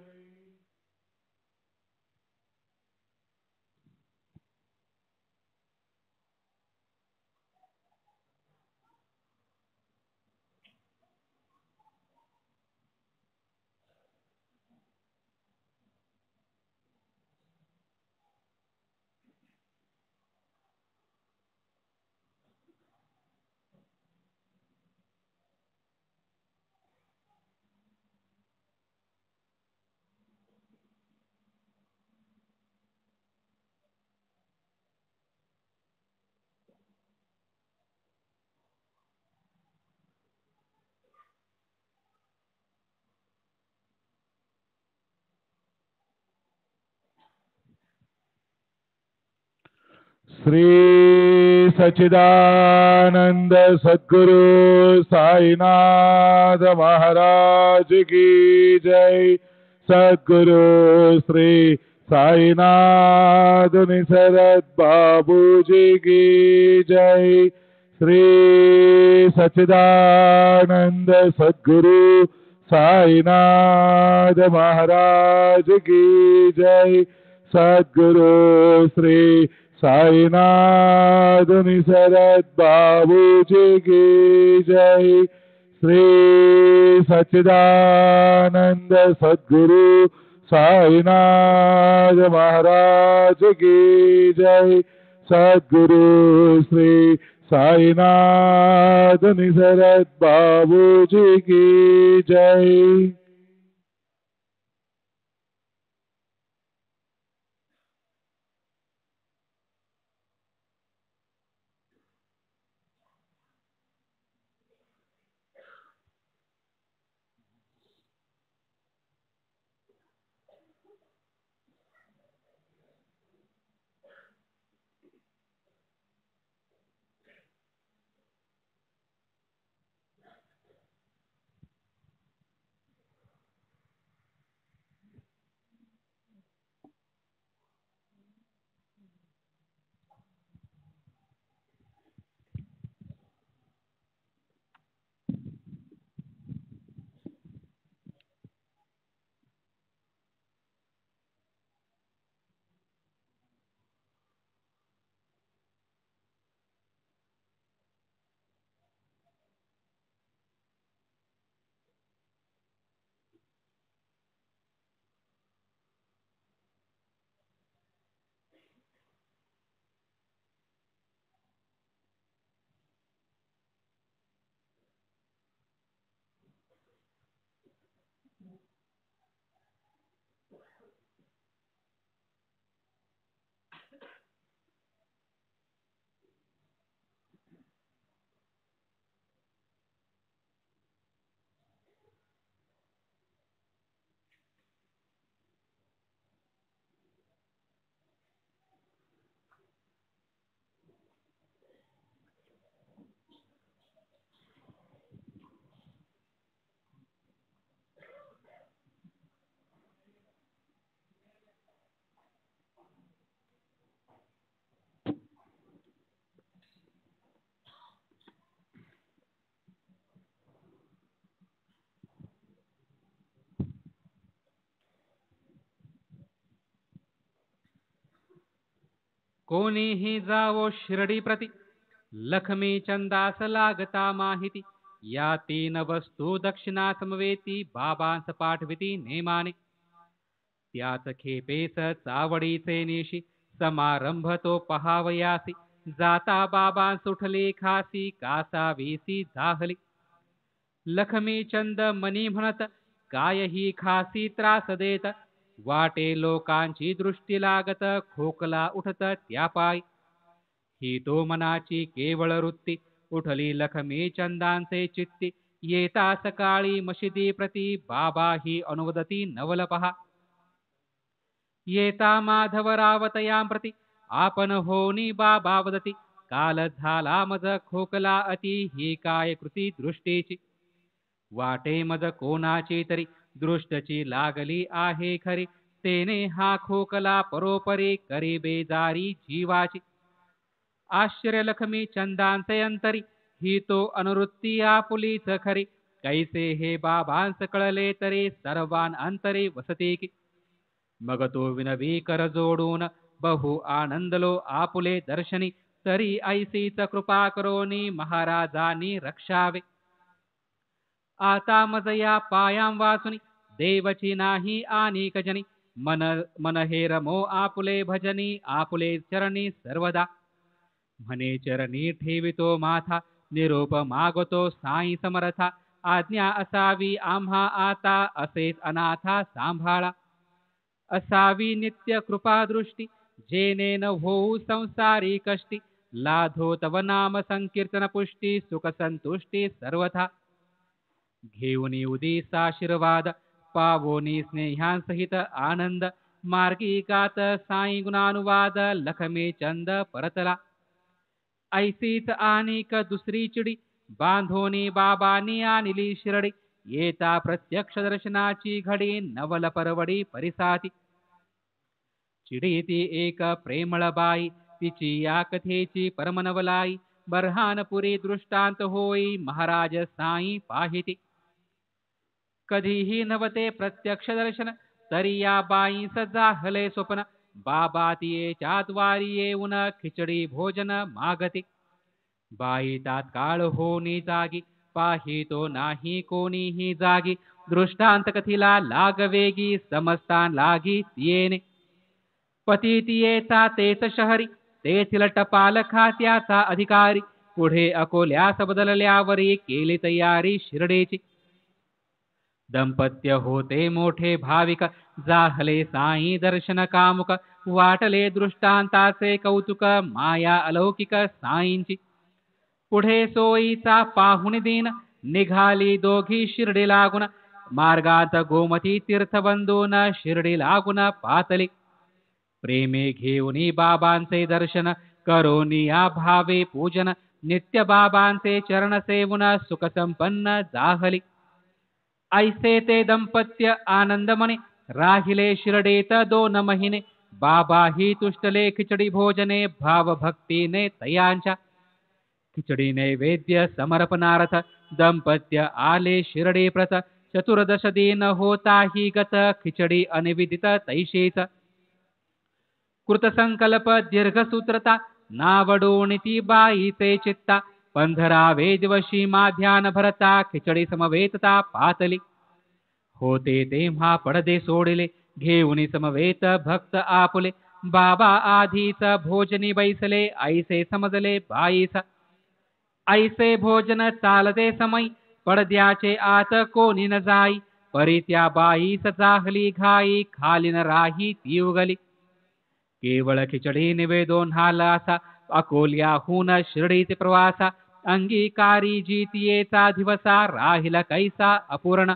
श्री सच्चिदानंद सद्गुरु साईनाथ महाराज की जय। सद्गुरु श्री साईनाथ निसरत बाबू जी की जय। श्री सच्चिदानंद सद्गुरु साईनाथ महाराज की जय। सद्गुरु श्री साईनाथ निसरत बाबू जी की जय। श्री सच्चिदानंद सद्गुरु साईनाथ महाराज की जय। सद्गुरु श्री साईनाथ निसरत बाबू जी की जय। कोणीही जावो शिर्डी प्रति, लखमी चंदास लागता माहिती. या 3 वस्तू दक्षिणा समवेती, बाबांस पाठविती नेमाने. त्याच खेपेस चावडीचे निशी, समारंभ तो पहावयासी. जाता बाबांस उठले खासी, कासावीसी जाहली. लखमी चंद मनी म्हणत, कायही खासी त्रास देत. वाटे लोकांची दृष्टी लागत, खोकला उठत त्या पायी. ही तो मनाची केवळ वृत्ती, उठली लखमी चंदांचे चित्ती. येता सकाळी मशिदी प्रती, बाबा ही अनुवदती नवल पहा. येता माधवरावतयां प्रती, आपण होनी बाबा वदती. काल झाला मज खोकला अति, ही काय कृती दृष्टीची. वाटे मज कोणाची तरी, दृष्टची लागली आहे खरी. तेने हा खोकला परोपरी, करी बेजारी जीवाची. आश्चर्य लखमी चंदांचे अंतरी, ही तो अनुवृत्ती आपुलीच खरी. कैसे हे बाबांस कळले तरी, सर्वान अंतरी वसती की. मग तो विनवी कर जोडून, बहु आनंदलो आपुले दर्शनी. तरी ऐसीच कृपा करोनी, महाराजांनी रक्षावे. आता मज या पायां वासुनी, देवची नाही आनिक जनी. मन हे रमो आपुले भजनी, आपुले चरणी सर्वदा. म्हणे चरणी ठेवितो माथा, निरोप मागतो साई समर्था. आज्ञा असावी आम्हा आता, असेच अनाथा सांभाळा. असावी नित्य कृपा दृष्टी, जेने न होऊ संसारी कष्टी. लाधो तव नाम संकीर्तन पुष्टी, सुख संतुष्टी सर्वथा. घेऊनी उदीस आशीर्वाद, पावोनी स्नेहांसहित आनंद. मार्गी गात साई गुणानुवाद, लखमी चंद परतला. ऐसीच आनिक दुसरी चिडी, बांधोनी बाबांनी आणली शिरडी. येता प्रत्यक्ष दर्शनाची घडी, नवल परवडी परिसाती. चिडी ती एक प्रेमळ बाई, तिची या कथेची परमनवलाई. बर्हानपुरी दृष्टांत होई, महाराज साई पाहिती. कधीही नवते प्रत्यक्ष दर्शन, तरी या बाईंस जाहले स्वप्न. बाबा तियेच्या द्वारी येऊन, खिचडी भोजन मागती. बाई तात्काळ होनी जागी, पाहितो नाही कोणीही जागी. दृष्टांत कथिला लागवेगी, समस्तान लागी तियेने. पती तियेचा तेच शहरी, तेथील टपाल खात्याचा अधिकारी. पुढे अकोल्यास बदलल्यावरी, केली तयारी शिर्डीची. दंपत्य होते मोठे भाविक, जाहले साई दर्शन कामुक. वाटले दृष्टांताचे कौतुक, माया अलौकिक साईंची. पुढे सोयीचा पाहुणी दिन, निघाली दोघी शिर्डी लागून. मार्गात गोमती तीर्थबंधून, शिर्डी लागून पातली. प्रेमे घेऊनी बाबांचे दर्शन, करोनी या भावे पूजन. नित्य बाबांचे चरण सेवून, सुख संपन्न जाहली. ऐसे ते दंपत्य आनंदमने, राहिले शिर्डीत 2 महिने. बाबा ही तुष्टले खिचडी भोजने, भाव भक्तीने तयांच्या. खिचडी नैवेद्य समर्पणार्थ, दंपत्य आले शिर्डी प्रत. चतुर्दश दिन होता ही गत, खिचडी अनिविदित तैशीच. कृतसंकल्प दीर्घसूत्रता, नावडून ती बाईचे चित्ता. 15वे दिवशी माध्यान भरता, खिचडी समवेतता पातली. होते तेव्हा पडदे सोडले, घेऊन समवेत भक्त आपुले. बाबा आधीच भोजनी बैसले, ऐसे समजले बाईस. ऐसे भोजन चालते समय, पडद्याचे आत कोणी न जाई. परी त्या बाईस जाहली घाई, खाली न राही ती उगली. केवळ खिचडी निवेदोन हालासा, अकोल्याहून शिर्डीचे प्रवासा. अंगीकारी जितियेचा दिवसा, राहिला कैसा अपूर्ण.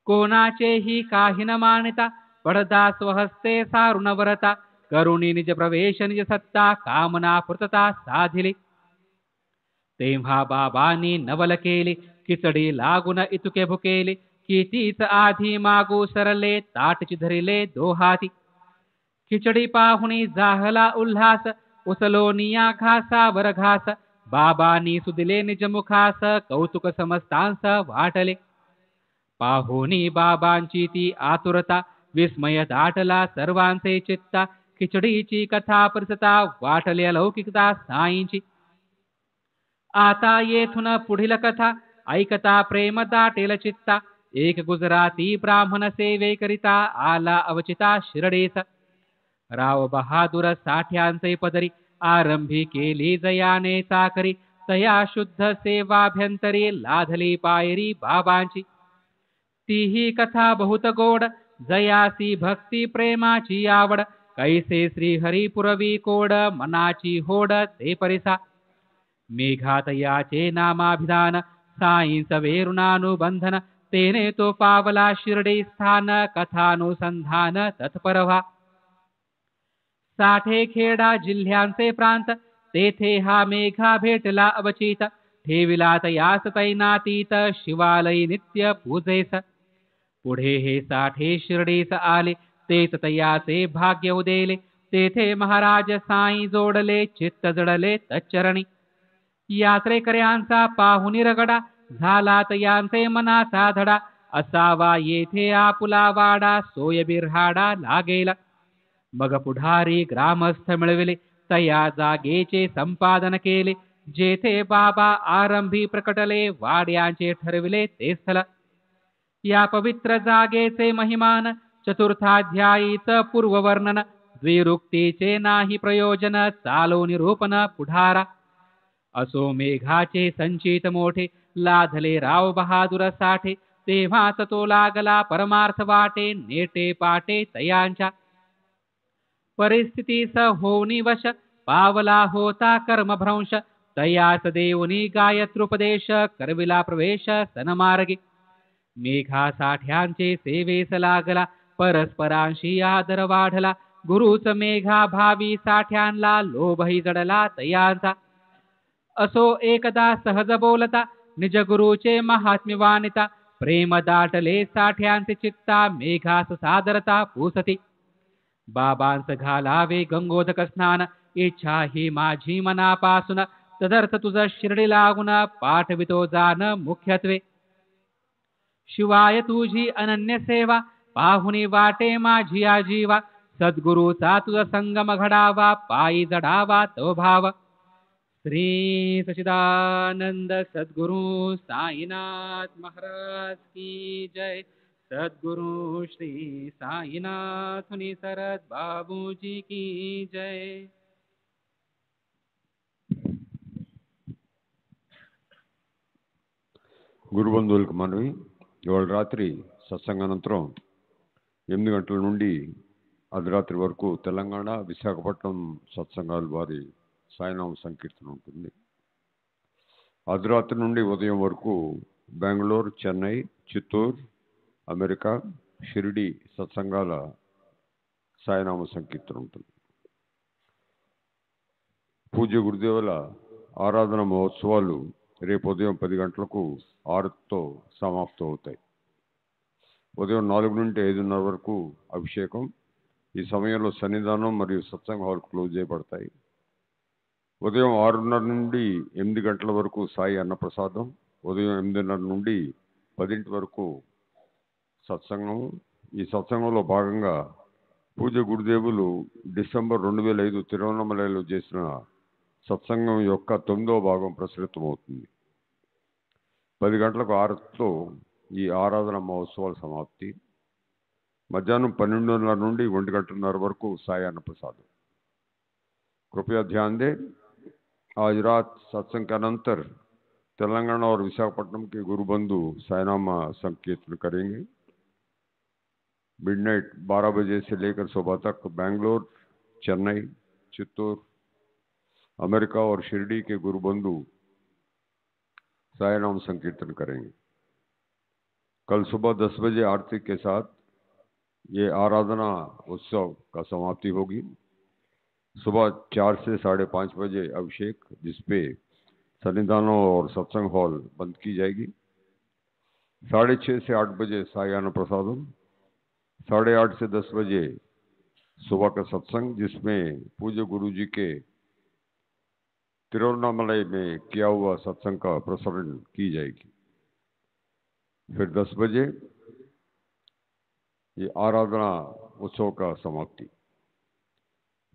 कोणाचेही काही न मानिता, पडदा स्वहस्ते सारुण वरता. करुणी निज प्रवेश निज सत्ता, कामना पूर्तता साधिली. तेव्हा बाबांनी नवल केले, खिचडी लागून इतुके भुकेले. कितीच आधी मागू सरले, ताटची धरिले दोहाती. खिचडी पाहुणी जाहला उल्हास, उचलोनिया घासावर घास. बाबांनी सुदिले निज मुखास, कौतुक समस्तांस वाटले. पाहुणी बाबांची ती आतुरता, विस्मय दाटला सर्वांचे चित्ता. खिचडीची कथा परिसता वाटली अलौकिकता साईंची. आता येथून पुढील कथा ऐकता प्रेम दाटेल चित्ता. एक गुजराती ब्राह्मण सेवेकरिता आला अवचिता शिरडेचा. राव बहादूर साठ्यांचे पदरी आरंभी केली जयाने चाकरी. तया शुद्ध सेवाभ्यंतरी लाधली पायरी बाबांची. तीही कथा बहुत गोड जयासी भक्ती प्रेमाची आवड. कैसे श्रीहरी पुरवी कोड मनाची होड ते परिसा. मेघात याचे नामाभिधान साईंच वेरुणानुबंधन. तेने तो पावला शिर्डी स्थान कथानुसंधान तत्परवा. साठेखेडा जिल्ह्यांचे प्रांत तेथे हा मेघा भेटला अवचित. ठेविला तयास तैनातीत शिवालयी नित्य पूजेस. पुढे हे साठे शिर्डीस आले तेच तयाचे भाग्य उदेले. तेथे महाराज साई जोडले चित्त जडले तच्चरणी. यात्रेकऱ्यांचा पाहुनी रगडा झाला तयांचे मनाचा धडा. असावा येथे आपुला वाडा सोय बिर्हाडा लागेला. मग पुढारी ग्रामस्थ मिळविले तया जागेचे संपादन केले. जेथे बाबा आरंभी प्रकटले वाड्यांचे ठरविले ते स्थळ. या पवित्र जागेचे महिमान चतुर्थाध्यायीच पूर्ववर्णन. द्विरुक्तीचे नाही प्रयोजन चालो निरूपण पुढारा. असो मेघाचे संचित मोठे लाधले राव बहादूर साठे. तेव्हाच तो लागला परमार्थ वाटे नेटे पाटे तयांच्या. परिस्थितीस होनी वश पावला होता कर्मभ्रंश. तयास देऊनी गायत्रोपदेश करविला प्रवेश सनमार्गे. मेघा साठ्यांचे सेवेस लागला परस्परांशी आदर वाढला. गुरुच मेघा भावी साठ्यांना लोभही जडला तयांचा. असो एकदा सहज बोलता निज गुरुचे महात्म्य वानिता. प्रेम दाटले साठ्यांचे चित्ता मेघास सादरता पुसती. बाबांस घालावे गंगोदक स्नान इच्छा ही माझी मनापासून. तदर्थ तुझ शिर्डी लागून पाठवितो जान मुख्यत्वे. शिवाय तुझी अनन्य सेवा पाहुनी वाटे माझी आजीवा. सद्गुरूचा तुझा संगम घडावा पायी जडावा तो भाव. श्री सच्चिदानंद सद्गुरु साईनाथ महाराज की जय. सद्गुरु श्री साईनाथ सरद बाबूजी की जय. గురుబంధువులకు మనవి, ఇవాళ రాత్రి సత్సంగానంతరం 8 గంటల నుండి అర్ధరాత్రి వరకు తెలంగాణ విశాఖపట్నం సత్సంగాల వారి సాయినామ సంకీర్తన ఉంటుంది. అర్ధరాత్రి నుండి ఉదయం వరకు బెంగళూరు, చెన్నై, చిత్తూరు, అమెరికా, షిరిడి సత్సంగాల సాయినామ సంకీర్తన ఉంటుంది. పూజ్య గురుదేవుల ఆరాధన మహోత్సవాలు రేపు ఉదయం 10 గంటలకు ఆరతితో సమాప్తం అవుతాయి. ఉదయం 4 నుండి 5:30 వరకు అభిషేకం. ఈ సమయంలో సన్నిధానం మరియు సత్సంగ హాల్ క్లోజ్ చేయబడతాయి. ఉదయం 6:30 నుండి 8 గంటల వరకు సాయి అన్నప్రసాదం. ఉదయం 8:30 నుండి 10 వరకు సత్సంగం. ఈ సత్సంగంలో భాగంగా పూజ్య గురుదేవులు డిసెంబర్ 2005 తిరువన్నమలలో చేసిన సత్సంగం యొక్క 9వ భాగం ప్రచురితమవుతుంది. 10 గంటలకు ఆరతితో ఈ ఆరాధన మహోత్సవాల సమాప్తి. మధ్యాహ్నం 12:30 నుండి 1 వరకు साय अन्न प्रसाद. कृपया ध्यान दें, आज रात सत्संग के अनंतर तेलंगाना और विशाखापट्टनम के गुरु बंधु सायनामा संकीर्तन करेंगे. मिडनाइट 12 बजे से लेकर सुबह तक बेंगलोर, चेन्नई, चित्तूर, अमेरिका और शिरडी के गुरु बंधु सायनाम संकीर्तन करेंगे. कल सुबह 10 बजे आरती के साथ ये आराधना उत्सव का समाप्ति होगी. सुबह 4 से 5:30 बजे अभिषेक, जिसपे सन्निधानों और सत्संग हॉल बंद की जाएगी. 6:30 से 8 बजे साय अन्न प्रसादम. 8:30 से 10 बजे सुबह का सत्संग, जिसमें पूज्य गुरु जी के तिरुवन्नामलई में किया हुआ सत्संग का प्रसारण की जाएगी. फिर 10 बजे ये आराधना उत्सव का समाप्ति.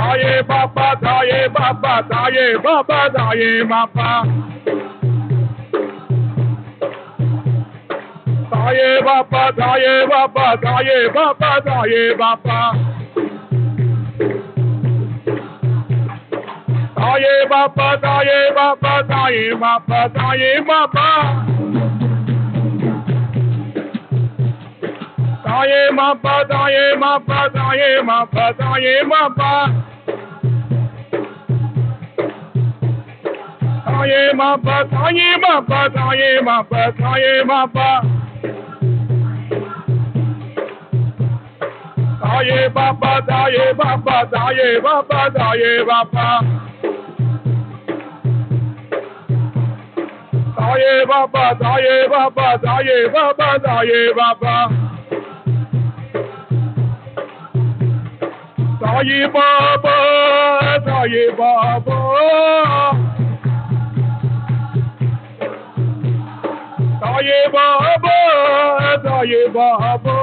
Saye Baba, Saye Baba, Saye Baba, Saye Baba. Saye Baba, Saye Baba, Saye Baba, Saye Baba. Saye Baba, Saye Baba, Saye Baba, Saye Baba. Saye Baba, Saye Baba, Saye Baba, Saye Baba. Saye Baba, Saye Baba, Saye Baba, Saye Baba. Saye Baba, Saye Baba, Saye Baba, Saye Baba. Saye Baba, Saye Baba, Saye Baba, Saye Baba. Saye Baba, Saye Baba. Saye Baba, Saye Baba.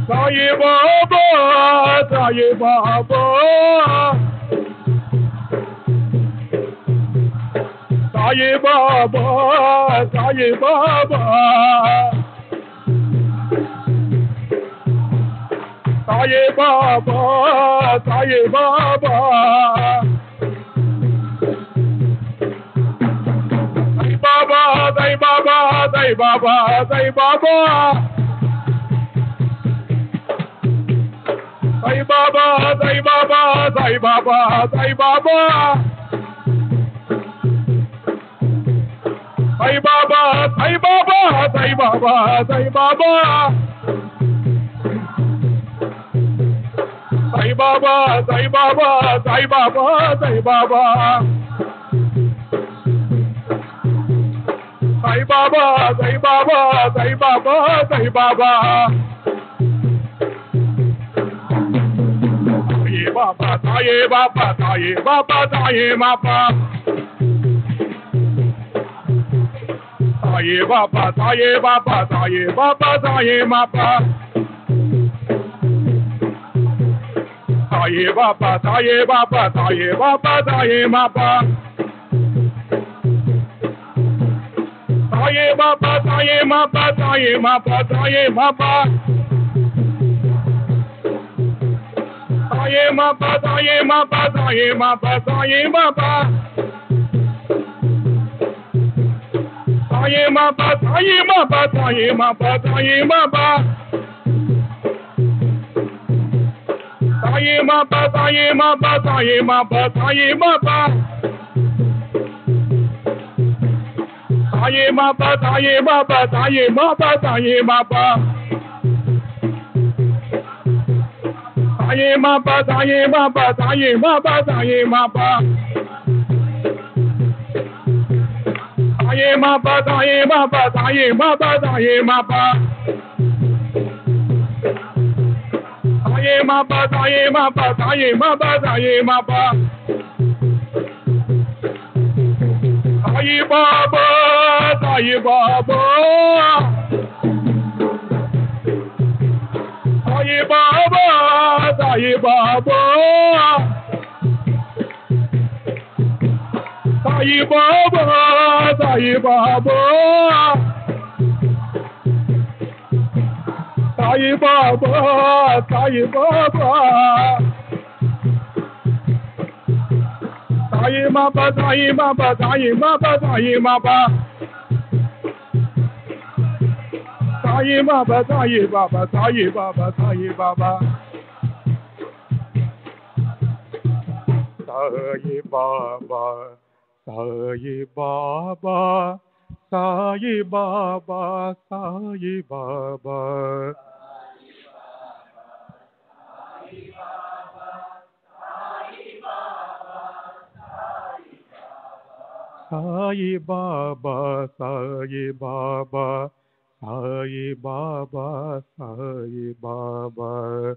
Saye Baba, Saye Baba. Saye Baba, Saye Baba. Saye Baba, Saye Baba. Sai Baba, Sai Baba, Sai Baba, Sai Baba. Sai Baba, Sai Baba, Sai Baba, Sai Baba. Sai Baba, Sai Baba, Sai Baba, Sai Baba. Sai Baba, Sai Baba, Sai Baba, Sai Baba. Sai Baba, Sai Baba, Sai Baba, Sai Baba. Saye Baba, Saye Baba, Saye Baba, Saye Baba. Saye Baba, Saye Baba, Saye Baba, Saye Baba. Saye Baba, Saye Baba, Saye Baba, Saye Baba. Saye Baba, Saye Baba, Saye Baba, Saye Baba. Saye Baba, Saye Baba, Saye Baba, Saye Baba. Saye Baba, Saye Baba, Saye Baba, Saye Baba. Saye Baba, Saye Baba, Saye Baba, Saye Baba. Saye Baba, Saye Baba, Saye Baba, Saye Baba. Saye Baba, Saye Baba, Saye Baba, Saye Baba. Saye Baba, Saye Baba, Saye Baba, Saye Baba. Saye Baba, Saye Baba, Saye Baba, Saye Baba. Saye Baba, Saye Baba. Saye Baba, Saye Baba. Saye Baba, Saye Baba. Saye Baba, Saye Baba. Saye Baba, Saye Baba, Saye Baba, Saye Baba. Saye Baba, Saye Baba, Saye Baba, Saye Baba. Saye Baba, Saye Baba, Saye Baba, Saye Baba. Saye Baba, Saye Baba, Saye Baba, Saye Baba.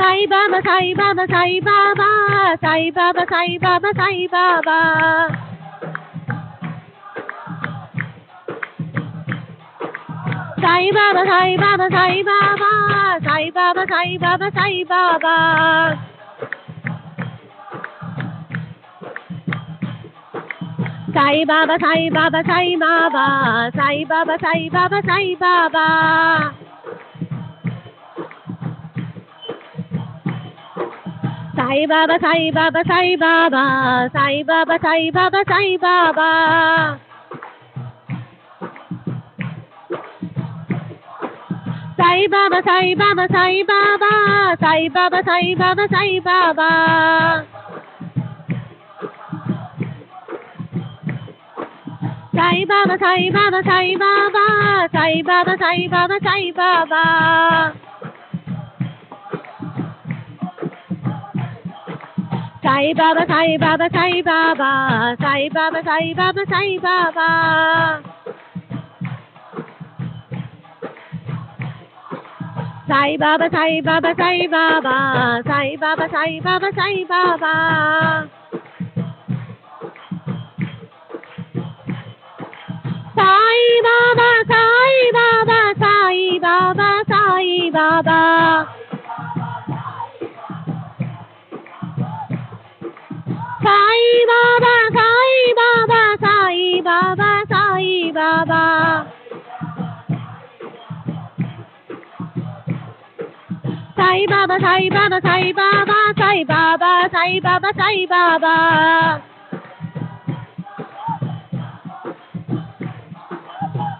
Sai Baba, Sai Baba, Sai Baba, Sai Baba, Sai Baba, Sai Baba. Sai Baba, Sai Baba, Sai Baba, Sai Baba, Sai Baba, Sai Baba. Sai Baba, Sai Baba, Sai Baba, Sai Baba, Sai Baba, Sai Baba. Sai Baba, Sai Baba, Sai Baba, Sai Baba, Sai Baba, Sai Baba. Sai Baba, Sai Baba, Sai Baba, Sai Baba, Sai Baba, Sai Baba. Sai Baba, Sai Baba, Sai Baba, Sai Baba, Sai Baba, Sai Baba. Sai Baba, Sai Baba, Sai Baba, Sai Baba, Sai Baba, Sai Baba. Sai Baba, Sai Baba, Sai Baba, Sai Baba, Sai Baba, Sai Baba. Sai Baba, Sai Baba, Sai Baba, Sai Baba. Sai Baba, Sai Baba, Sai Baba, Sai Baba. Sai Baba, Sai Baba, Sai Baba, Sai Baba, Sai Baba, Sai Baba.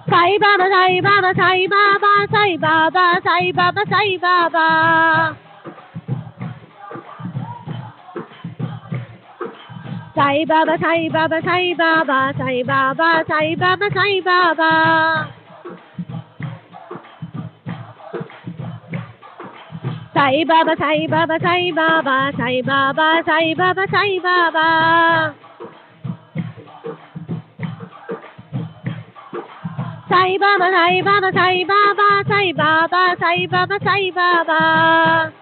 Sai Baba, Sai Baba, Sai Baba, Sai Baba, Sai Baba, Sai Baba. Sai Baba, Sai Baba, Sai Baba, Sai Baba, Sai Baba, Sai Baba. Sai Baba, Sai Baba, Sai Baba, Sai Baba, Sai Baba, Sai Baba. Sai Baba, Sai Baba, Sai Baba, Sai Baba, Sai Baba, Sai Baba.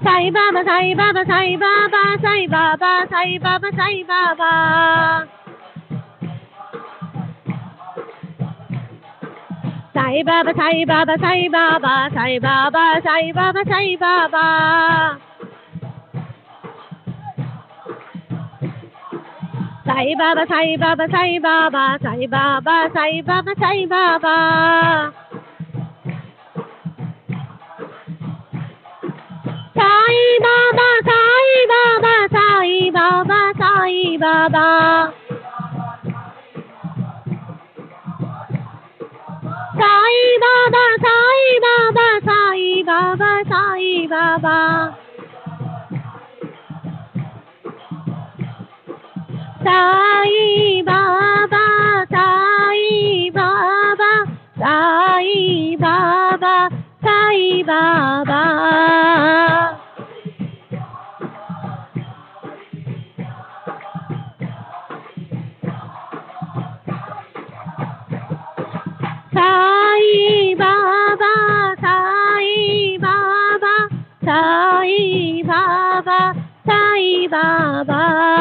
Sai Baba, Sai Baba, Sai Baba, Sai Baba, Sai Baba, Sai Baba. Sai Baba, Sai Baba, Sai Baba, Sai Baba, Sai Baba, Sai Baba. Sai Baba, Sai Baba, Sai Baba, Sai Baba, Sai Baba, Sai Baba. Sai Baba, Sai Baba, Sai Baba, Sai Baba. Sai Baba, Sai Baba, Sai Baba, Sai Baba. Sai Baba, Sai Baba, Sai Baba, Sai Baba. Sai Baba, Sai Baba, Sai Baba, Sai Baba.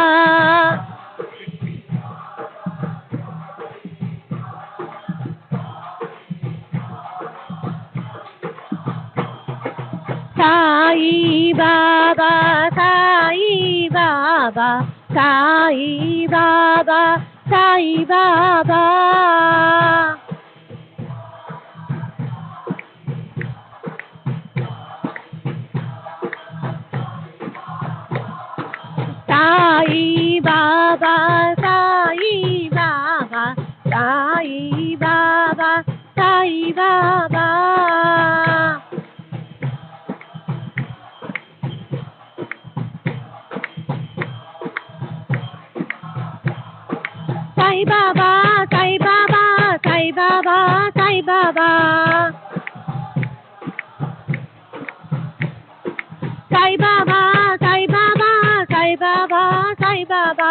Sai Baba, Sai Baba, Sai Baba, Sai Baba. Sai Baba, Sai Baba, Sai Baba, Sai Baba. Sai Baba, Sai Baba, Sai Baba, Sai Baba. Sai Baba, Sai Baba, Sai Baba, Sai Baba.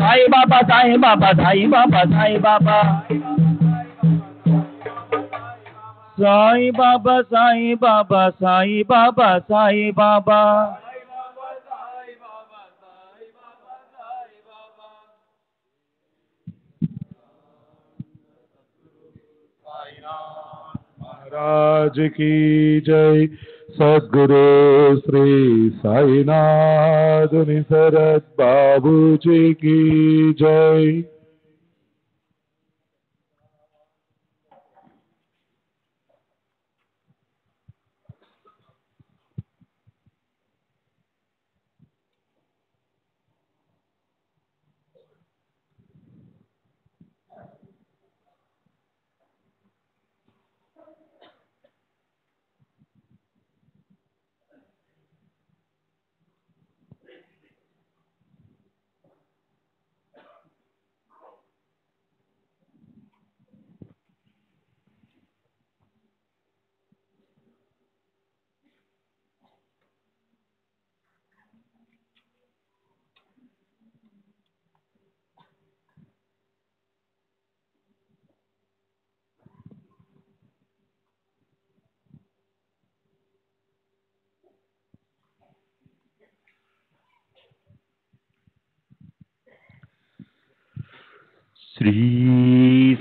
Sai Baba Sai Baba Sai Baba Sai Baba Sai Baba Sai Baba Sai Baba Sai Baba महाराज की जय। सद्गुरु श्री साईनाथ निसरत बाबू जी की जय। श्री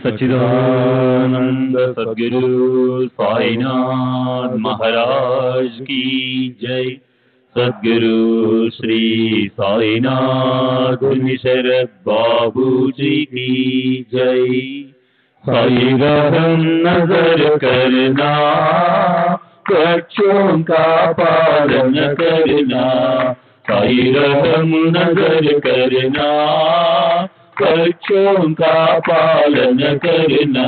सच्चिदानंद सद्गुरु साईनाथ महाराज की जय। सद्गुरु श्री साईनाथ निसरत बाबू जी की जय। साई रहम नजर करना, बच्चों का पालन करना। साई रहम नजर करना, बच्चों का पालन करना।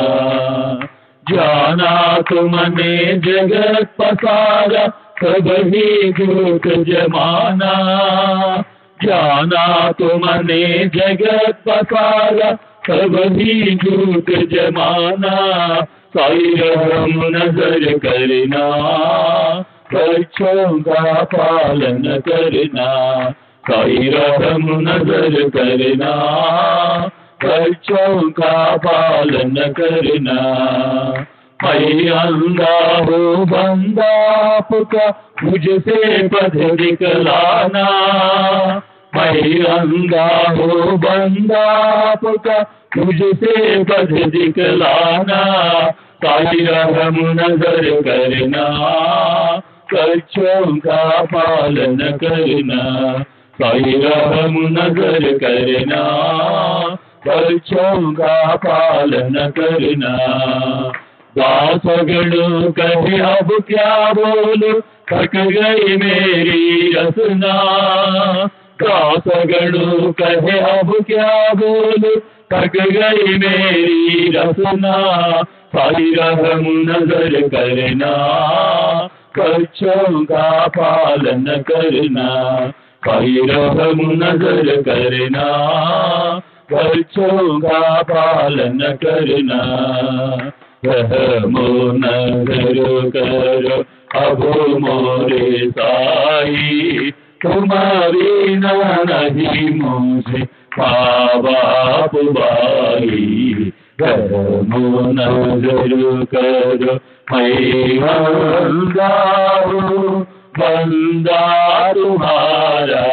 जाना तुमने जगत पसारा, सब ही झूठ जमाना। जाना तुमने जगत पसारा, सब ही झूठ जमाना। साई रहम नजर करना, बच्चों का पालन करना। साई रहम नजर करना, बच्चों का पालन करना। मैं अंधा हूँ बंदा आपका, मुझसे पथ दिखलाना। मैं अंधा हूँ बंदा आपका, मुझसे पथ दिखलाना। साई रहम नजर करना, बच्चों का पालन करना। साई रहम नजर करना, बच्चों का पालन करना। दासगणों कहे अब क्या बोलूं, थक गई मेरी रसना। दासगणों कहे अब क्या बोलूं, थक गई मेरी रसना। साई रहम नजर करना, बच्चों का पालन करना। साई रहम नजर करना, बच्चों का पालन करना। रहमो नजर करो अब मोरे साई, तुम्हारी ना नहीं मुझे माँ बाप भाई। रहमो नजर करो मैं अंधा हूँ बंदा तुम्हारा।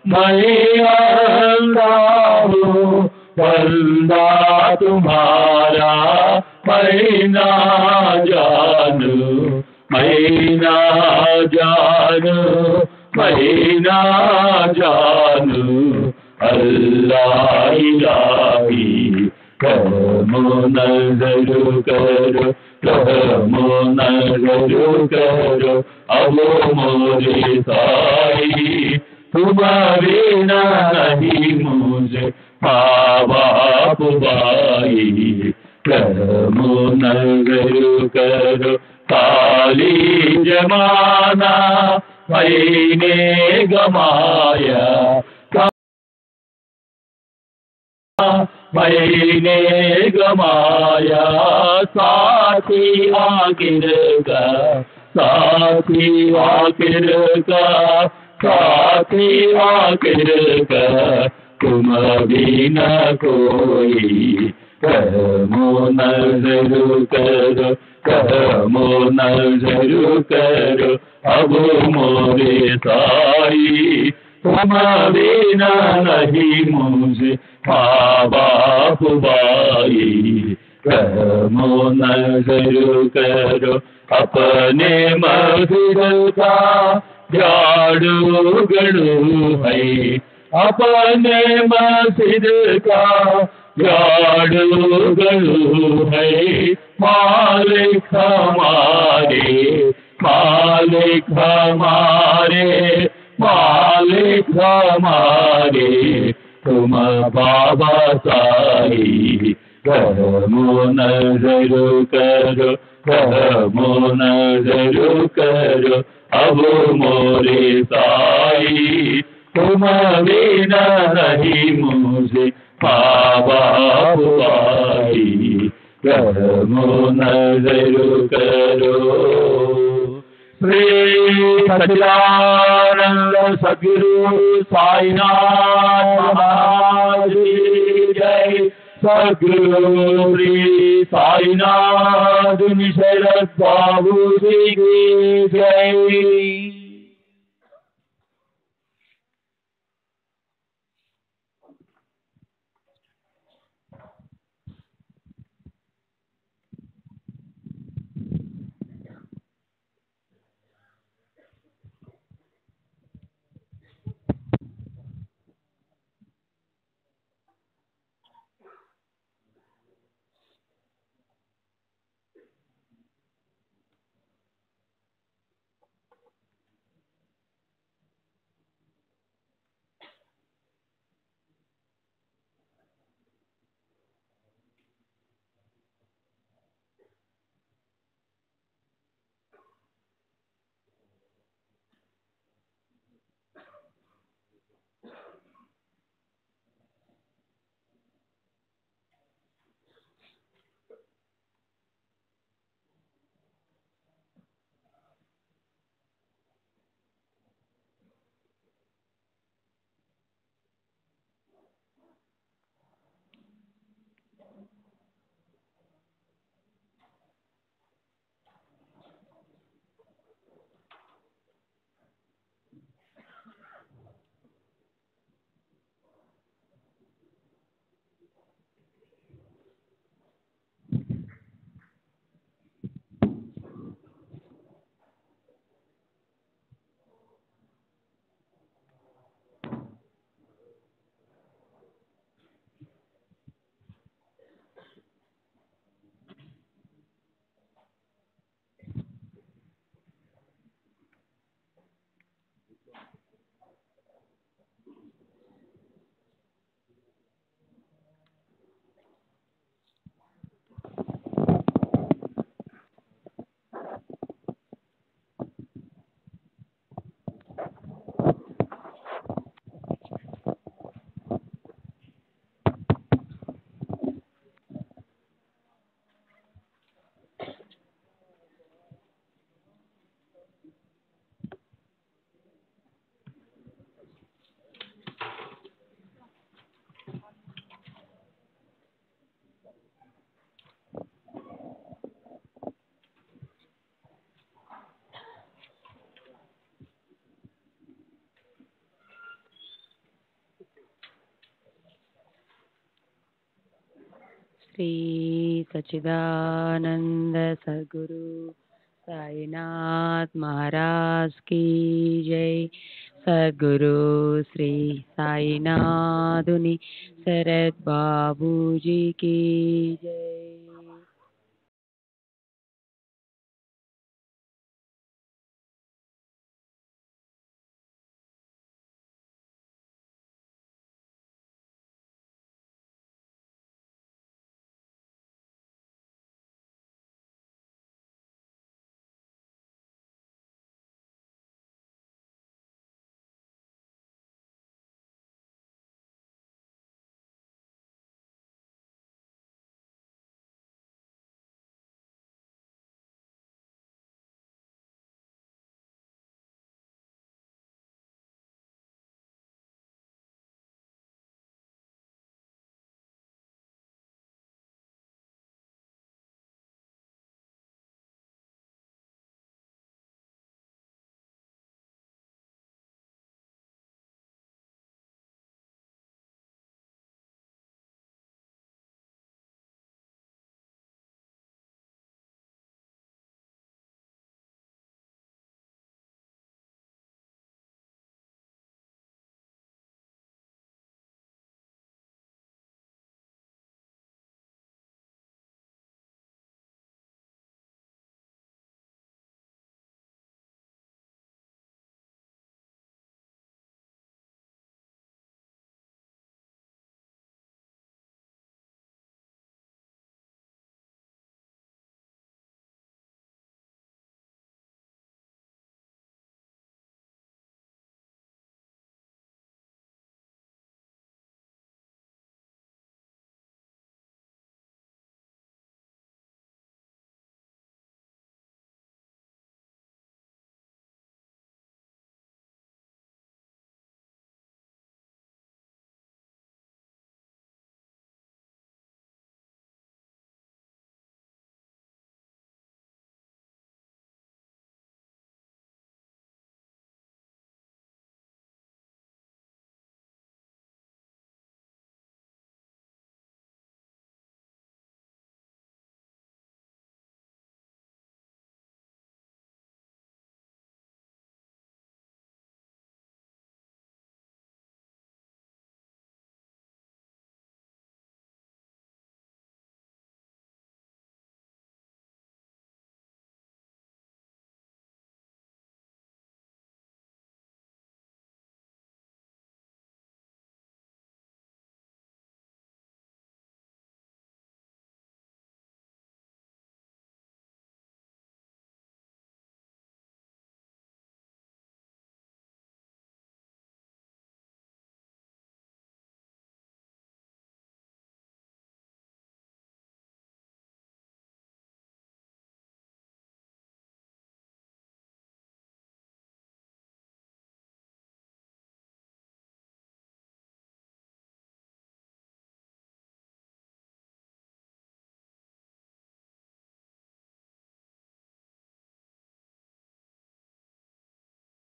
मैं अंधा हूँ बंदा तुम्हारा। मैं ना जानू, मैं ना जानू, मैं ना जानू अल्लाह इलाही। रहमो नजर करो, रहमो नजर करो अब मोरे साई। तुम्हारे ना नहीं मुझे माँ बाप भाई। रहमो नजर करो काली जमाना मैंने गमाया। मैंने गमाया साथी आखिर का, साथी आखिर का, साथी आखिर का। तुम बिना कोई करमो नजर करो करमो नजर करो अब मोरे साई तुम बिना नहीं मुझे माँ बाप भाई करमो नजर करो अपने मधुर का झाड़ू गड़ू है अपने मस्जिद का झाड़ू गड़ू है मालिक हमारे मालिक हमारे मालिक हमारे तुम बाबा साई करमो नजर करो करमो नजर करो अब मोरे साई तुम बिना नहीं मुझे बाबा भाई करमो नजर करो श्री सच्चिदानंद सद्गुरु साईनाथ महाराज की जय सद्गुरु श्री साईनाथ शरद बाबू जी की जय। श्री सच्चिदानंद सद्गुरु साईनाथ महाराज की जय। सद्गुरु श्री साईनाथुनि शरद बाबू जी की जय।